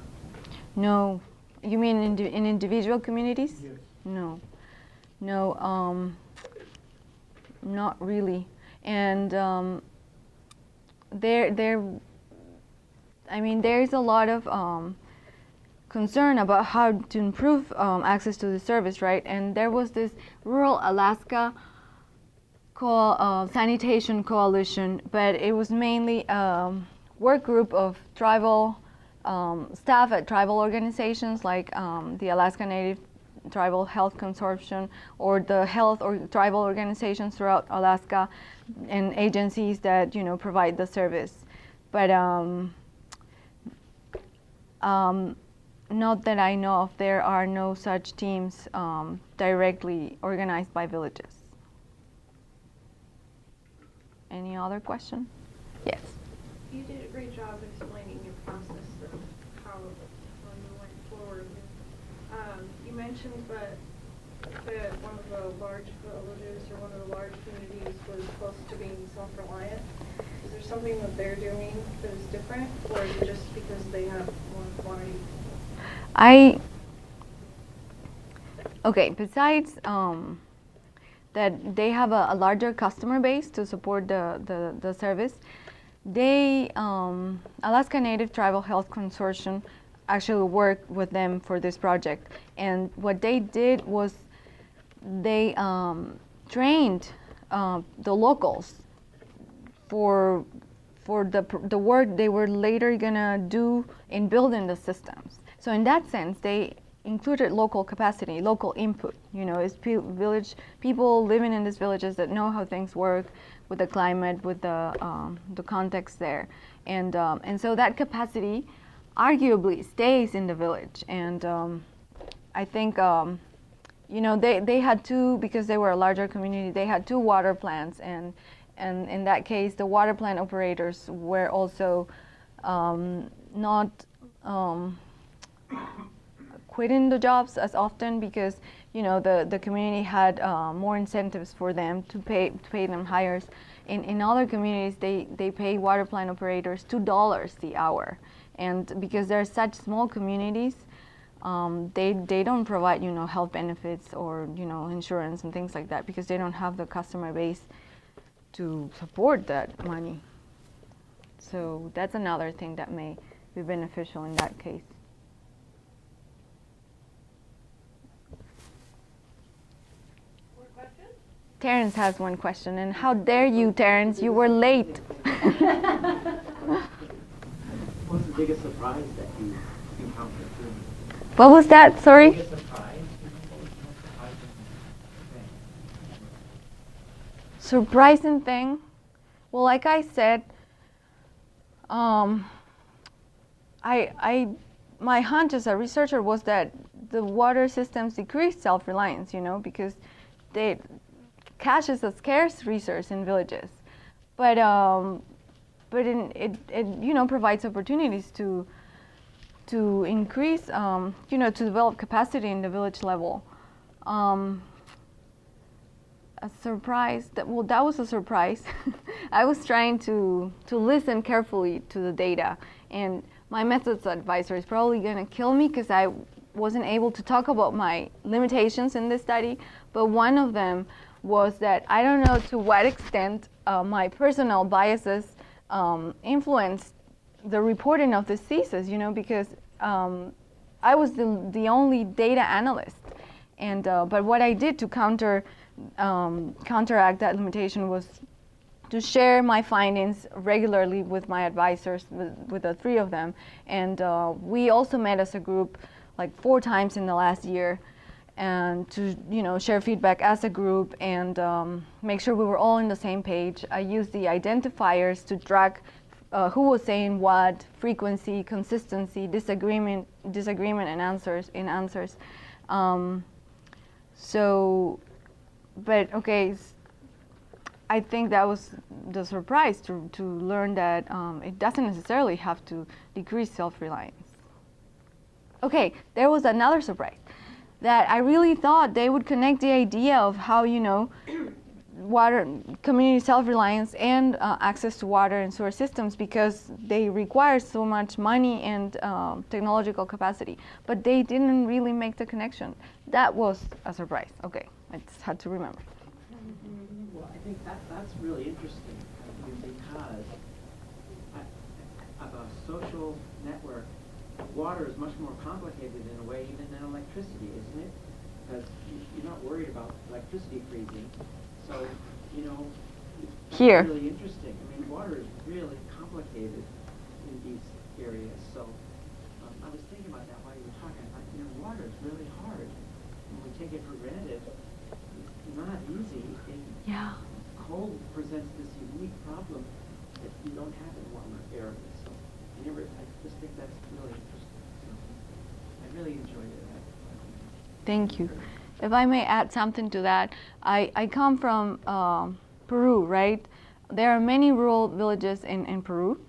No. You mean in individual communities? Yes. No. Not really. And there's a lot of concern about how to improve access to the service, right? And there was this rural Alaska Sanitation Coalition, but it was mainly a work group of tribal staff at tribal organizations like the Alaska Native Tribal Health Consortium, or the health or tribal organizations throughout Alaska, and agencies that provide the service. But not that I know of. There are no such teams directly organized by villages. Any other question? Yes. You did a great job explaining your process of how you went forward. You mentioned that one of the large villages or one of the large communities was close to being self-reliant. Is there something that they're doing that is different, or is it just because they have more quantity? Besides that they have a larger customer base to support the service, Alaska Native Tribal Health Consortium actually worked with them for this project. And what they did was they trained the locals for the work they were later gonna do in building the systems. So in that sense, they included local capacity, local input. It's village people living in these villages that know how things work with the climate, with the context there, and so that capacity arguably stays in the village. And I think they had two, because they were a larger community. They had 2 water plants, and in that case, the water plant operators were also not quitting the jobs as often, because the community had more incentives for them to pay them hires. In other communities, they pay water plant operators $2 the hour, and because they're such small communities, they don't provide health benefits or insurance and things like that, because they don't have the customer base to support that money. So that's another thing that may be beneficial in that case. More questions? Terrence has one question, and how dare you, Terrence? You were late. What's the biggest surprise that you encountered during What was that? Sorry? biggest surprise? What was the most surprising thing? Surprising thing? Well, like I said, my hunch as a researcher was that the water systems decrease self-reliance, you know, because cash is a scarce resource in villages, but it you know, provides opportunities to increase, you know, to develop capacity in the village level. A surprise, that was a surprise. I was trying to listen carefully to the data, and my methods advisor is probably going to kill me because I wasn't able to talk about my limitations in this study, but one of them was that I don't know to what extent my personal biases influenced the reporting of this thesis, you know, because I was the only data analyst, and but what I did to counteract that limitation was to share my findings regularly with my advisors, with the three of them, and we also met as a group like 4 times in the last year, and to, you know, share feedback as a group and make sure we were all on the same page. I used the identifiers to track who was saying what, frequency, consistency, disagreement, and answers. But okay, I think that was the surprise to learn that it doesn't necessarily have to decrease self-reliance. Okay, there was another surprise, that I really thought they would connect the idea of how, you know, water, community self-reliance and access to water and sewer systems, because they require so much money and technological capacity, but they didn't really make the connection. That was a surprise. Okay, I just had to remember. Well, I think that's really interesting because of a social network, water is much more complicated in a way even than electricity, isn't it? Because you're not worried about electricity freezing. So, you know, it's Here. really interesting. I mean, water is really complicated in these areas. So I was thinking about that while you were talking. I thought, you know, water is really hard. And we take it for granted. It's not easy. And Yeah. cold presents this unique problem that you don't have in warmer areas. So I just think that's really interesting. So I really enjoyed it. Thank you. If I may add something to that, I come from Peru, right? There are many rural villages in Peru,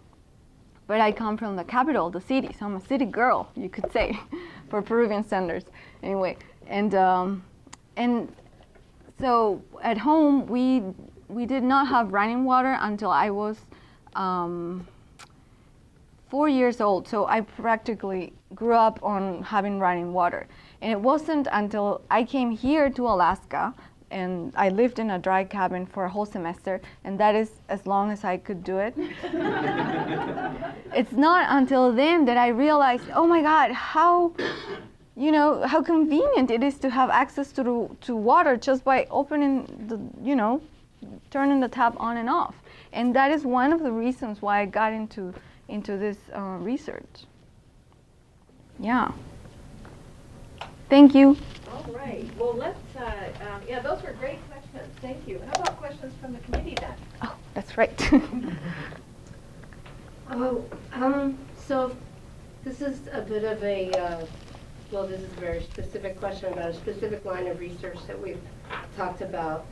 but I come from the capital, the city, so I'm a city girl, you could say, for Peruvian standards. Anyway, and so at home we did not have running water until I was 4 years old, so I practically grew up on having running water. And it wasn't until I came here to Alaska, and I lived in a dry cabin for a whole semester, and that is as long as I could do it. It's not until then that I realized, oh my God, how convenient it is to have access to water just by opening turning the tap on and off. And that is one of the reasons why I got into this research. Yeah. Thank you. All right. Well, let's, yeah, those were great questions. Thank you. How about questions from the committee then? Oh, that's right. So this is a bit of a, this is a very specific question about a specific line of research that we've talked about.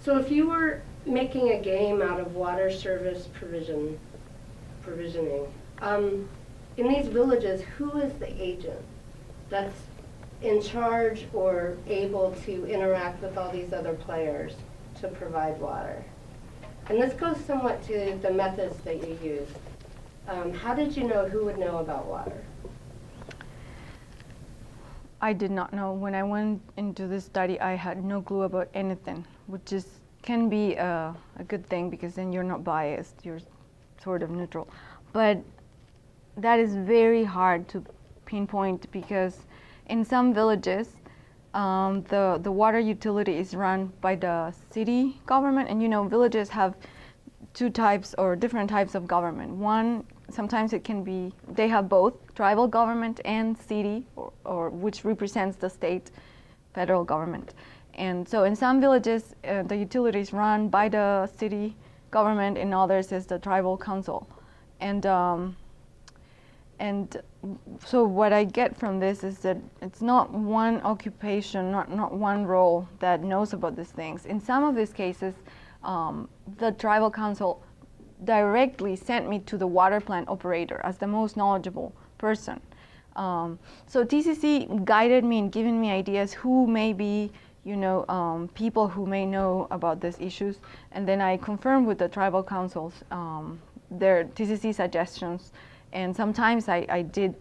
So if you were making a game out of water service provisioning, in these villages, who is the agent that's in charge or able to interact with all these other players to provide water? And this goes somewhat to the methods that you use. How did you know who would know about water? I did not know. When I went into this study, I had no clue about anything, which can be a good thing, because then you're not biased. You're sort of neutral. But that is very hard to pinpoint because in some villages, the water utility is run by the city government, and villages have two types or different types of government. One, sometimes it can be, they have both tribal government and city, or which represents the state, federal government. And so in some villages, the utilities run by the city government, in others is the tribal council. And so what I get from this is that it's not one occupation, not one role that knows about these things. In some of these cases, the tribal council directly sent me to the water plant operator as the most knowledgeable person. So TCC guided me in giving me ideas who may be, people who may know about these issues, and then I confirmed with the tribal councils their TCC suggestions, and sometimes I did,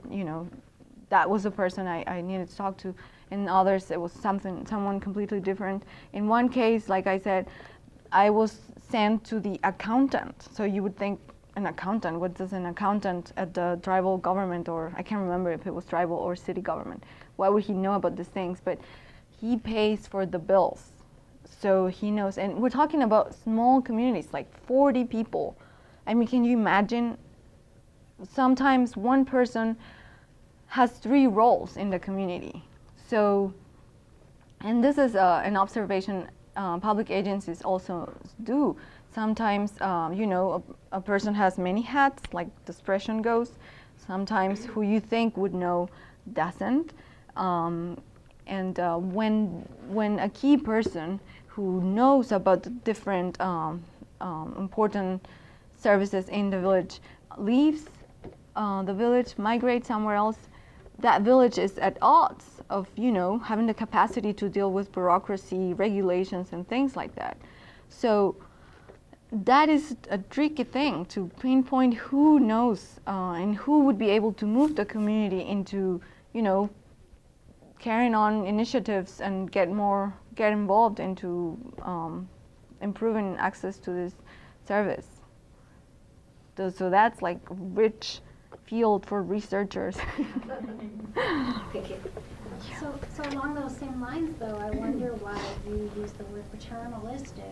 that was the person I needed to talk to. In others, it was someone completely different. In one case, like I said, I was sent to the accountant. So you would think, an accountant, what does an accountant at the tribal government, or I can't remember if it was tribal or city government, why would he know about these things? But he pays for the bills. So he knows, and we're talking about small communities, like 40 people. I mean, can you imagine? Sometimes one person has 3 roles in the community. So, and this is an observation public agencies also do. Sometimes, a person has many hats, like the expression goes. Sometimes who you think would know doesn't. And when a key person who knows about the different important services in the village leaves the village, migrates somewhere else, that village is at odds of, having the capacity to deal with bureaucracy, regulations, and things like that. So that is a tricky thing to pinpoint who knows and who would be able to move the community into, carrying on initiatives and get involved into improving access to this service. So that's like rich field for researchers. Thank you. So along those same lines, though, I wonder why you use the word paternalistic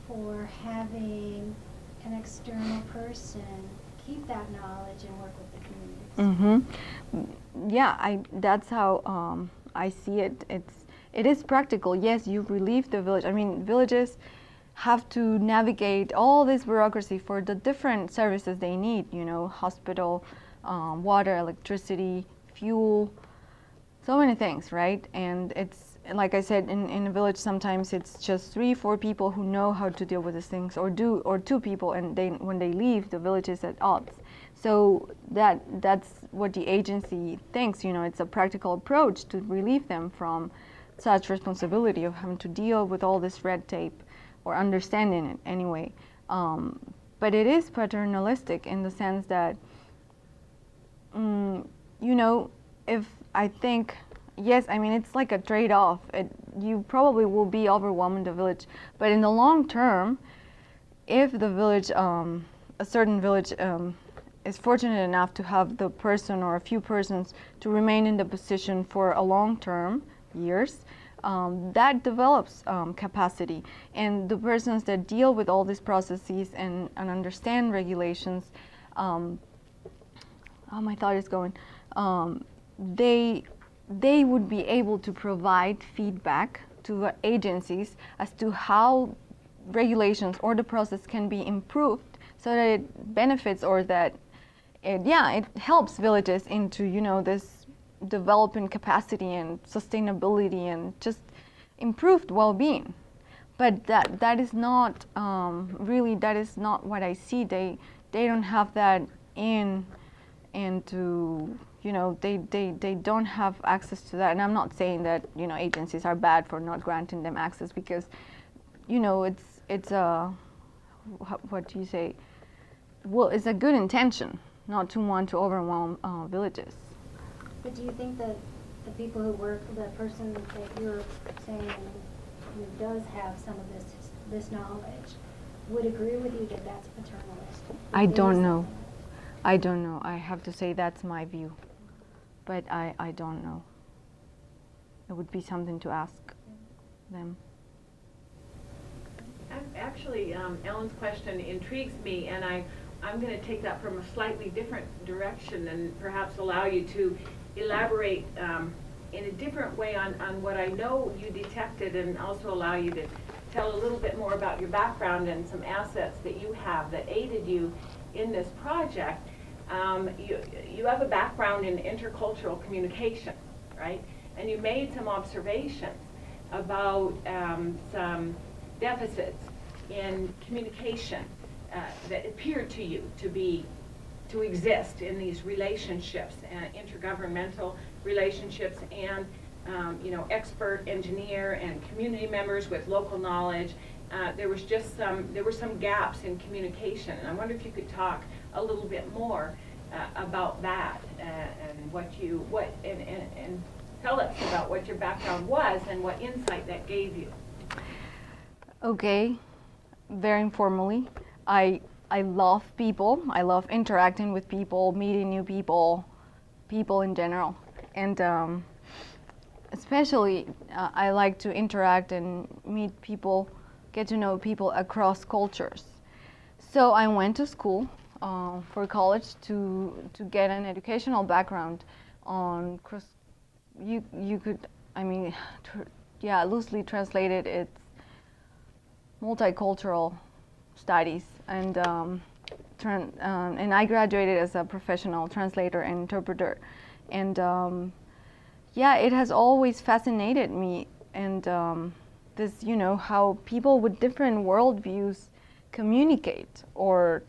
for having an external person keep that knowledge and work with the communities. Mm-hmm. Yeah, that's how I see it. It is practical. Yes, you relieve the village. I mean, villages have to navigate all this bureaucracy for the different services they need, hospital, water, electricity, fuel, so many things, right? And it's, like I said, in a village, sometimes it's just 3-4 people who know how to deal with these things, or 2 people, and when they leave, the village is at odds. So that's what the agency thinks, it's a practical approach to relieve them from such responsibility of having to deal with all this red tape, or understanding it anyway. But it is paternalistic in the sense that, if I think, yes, I mean, it's like a trade-off. You probably will be overwhelmed in the village, but in the long term, if the village, a certain village is fortunate enough to have the person or a few persons to remain in the position for a long term, years, that develops capacity. And the persons that deal with all these processes and understand regulations, my thought is going, they would be able to provide feedback to agencies as to how regulations or the process can be improved so that it benefits, or that it helps villages into, this developing capacity and sustainability and just improved well-being. But that is not really, that is not what I see. They don't have that into, they don't have access to that. And I'm not saying that, agencies are bad for not granting them access, because, it's a, what do you say? Well, it's a good intention not to want to overwhelm villages. But do you think that the people who work, the person that you're saying who does have some of this knowledge, would agree with you that that's paternalistic. I It don't is know. that. I don't know. I have to say that's my view. But I don't know. It would be something to ask them. Actually, Ellen's question intrigues me, and I'm going to take that from a slightly different direction and perhaps allow you to elaborate in a different way on what I know you detected, and also allow you to tell a little bit more about your background and some assets that you have that aided you in this project. You have a background in intercultural communication, right? And you made some observations about some deficits in communication that appeared to you to exist in these relationships, intergovernmental relationships, and expert engineer and community members with local knowledge. There were some gaps in communication, and I wonder if you could talk a little bit more about that and and tell us about what your background was and what insight that gave you. Okay, very informally, I love people. I love interacting with people, meeting new people, people in general, and especially I like to interact and meet people, get to know people across cultures. So I went to school for college to get an educational background on you could, I mean, loosely translated, it's multicultural studies, and I graduated as a professional translator and interpreter, and it has always fascinated me, and this, how people with different worldviews communicate, or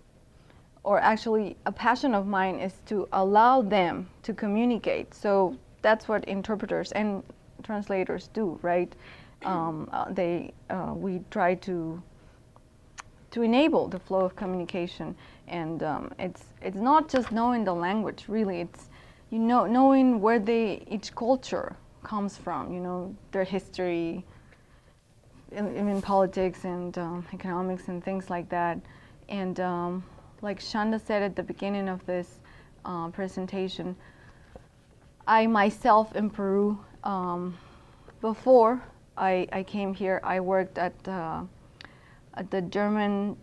actually a passion of mine is to allow them to communicate. So that's what interpreters and translators do, right? We try to enable the flow of communication, and it's not just knowing the language, really. It's knowing where each culture comes from, their history, in politics and economics and things like that. And like Shanda said at the beginning of this presentation, I myself in Peru, before I came here, I worked at the German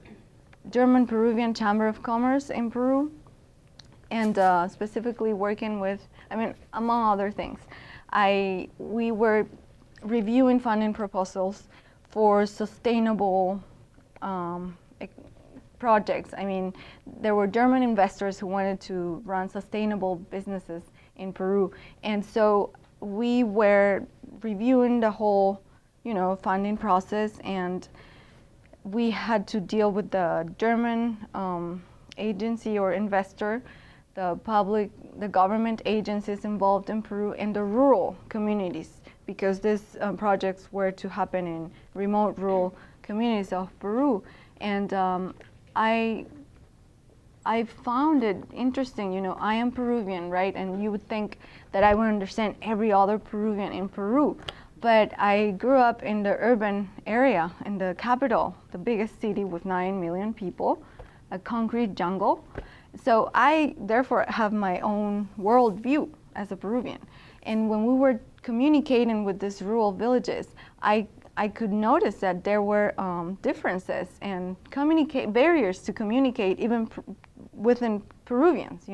Peruvian Chamber of Commerce in Peru, and specifically working with, among other things, we were reviewing funding proposals for sustainable projects. There were German investors who wanted to run sustainable businesses in Peru, and so we were reviewing the whole, funding process, and we had to deal with the German agency or investor, the government agencies involved in Peru, and the rural communities, because these projects were to happen in remote rural communities of Peru. And I found it interesting, I am Peruvian, right? And you would think that I would understand every other Peruvian in Peru. But I grew up in the urban area, in the capital, the biggest city with 9 million people, a concrete jungle. So I, therefore, have my own worldview as a Peruvian. And when we were communicating with these rural villages, I could notice that there were differences and barriers to communicate even within Peruvians,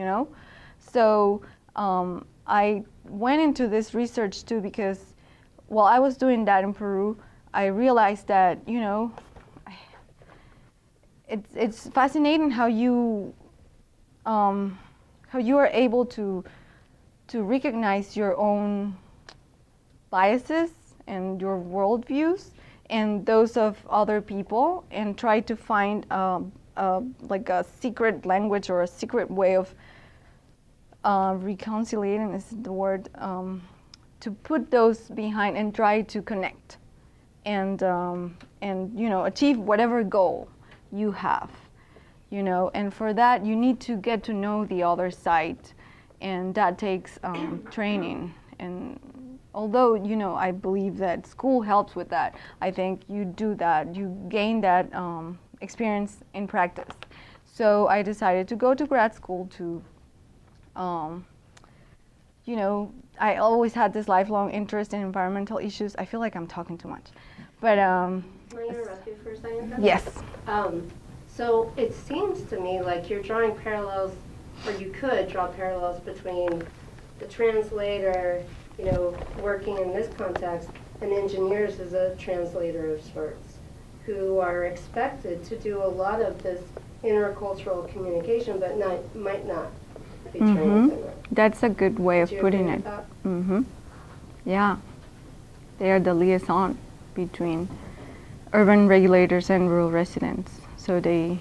So I went into this research too because while I was doing that in Peru, I realized that, it's fascinating how you are able to recognize your own biases and your worldviews and those of other people, and try to find like a secret language or a secret way of reconciliating is the word, to put those behind and try to connect and achieve whatever goal you have, and for that you need to get to know the other side, and that takes training. And although I believe that school helps with that, I think you do that, you gain that experience in practice. So I decided to go to grad school to, you know, I always had this lifelong interest in environmental issues. I feel like I'm talking too much, but Can I interrupt you for a second? yes. So it seems to me like you're drawing parallels, or you could draw parallels between the translator, you know, working in this context, and engineers as a translator of sorts, who are expected to do a lot of this intercultural communication, but might not be trained in it. That's a good way of Would you putting agree it. with that? Yeah, they are the liaison between urban regulators and rural residents. So they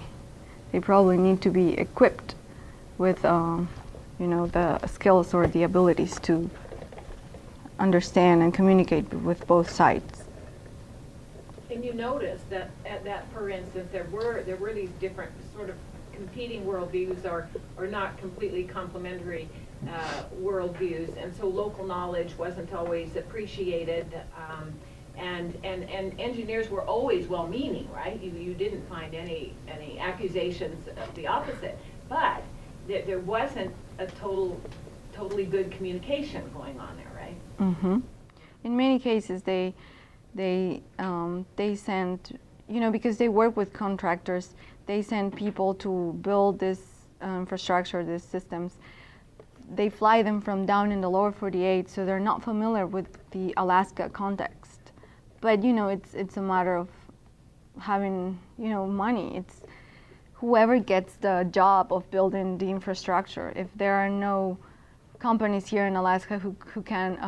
probably need to be equipped with, you know, the skills or the abilities to understand and communicate with both sides. And you notice that, for instance, there were these different sort of competing worldviews or not completely complementary worldviews, and so local knowledge wasn't always appreciated. And engineers were always well-meaning, right? You didn't find any accusations of the opposite, but there wasn't a totally good communication going on there, right? In many cases, they send, you know, because they work with contractors, they send people to build this infrastructure, these systems. They fly them from down in the lower 48, so they're not familiar with the Alaska context. But you know, it's a matter of having, you know, money. It's whoever gets the job of building the infrastructure. If there are no companies here in Alaska who can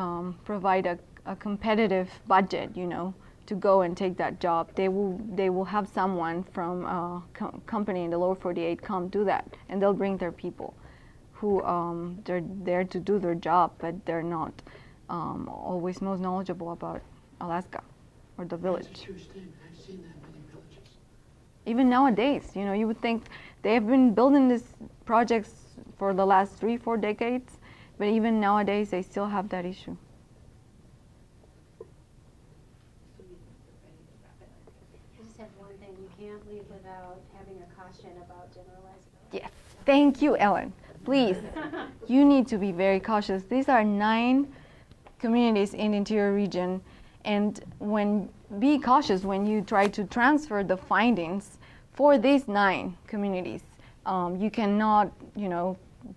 provide a competitive budget, you know, to go and take that job, they will have someone from a company in the lower 48 come do that, and they'll bring their people who they're there to do their job, but they're not always most knowledgeable about Alaska or the village. That's a true statement. I've seen that in many villages. Even nowadays, you know, you would think they have been building these projects for the last 3-4 decades, but even nowadays they still have that issue. I just have one thing. You can't leave without having a caution about generalizability. Yes, thank you, Ellen. Please, you need to be very cautious. These are 9 communities in the interior region, and be cautious when you try to transfer the findings for these 9 communities. You cannot, you know,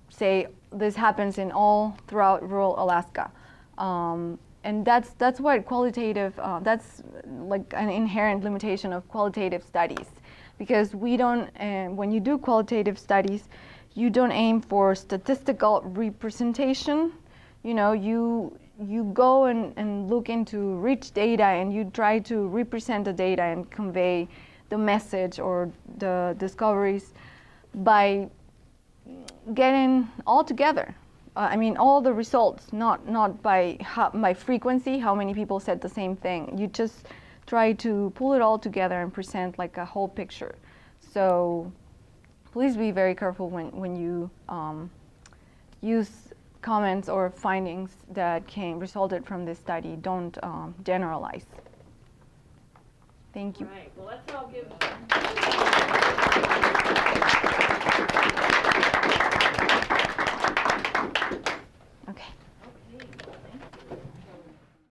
say this happens in all throughout rural Alaska. And that's what qualitative, that's like an inherent limitation of qualitative studies, because we don't, when you do qualitative studies, you don't aim for statistical representation. You know, you go and look into rich data, and you try to represent the data and convey the message or the discoveries by getting all together. I mean, all the results, not by frequency, how many people said the same thing. You just try to pull it all together and present like a whole picture. So please be very careful when you use comments or findings that resulted from this study. Don't generalize. Thank you. Right. Well, let's all give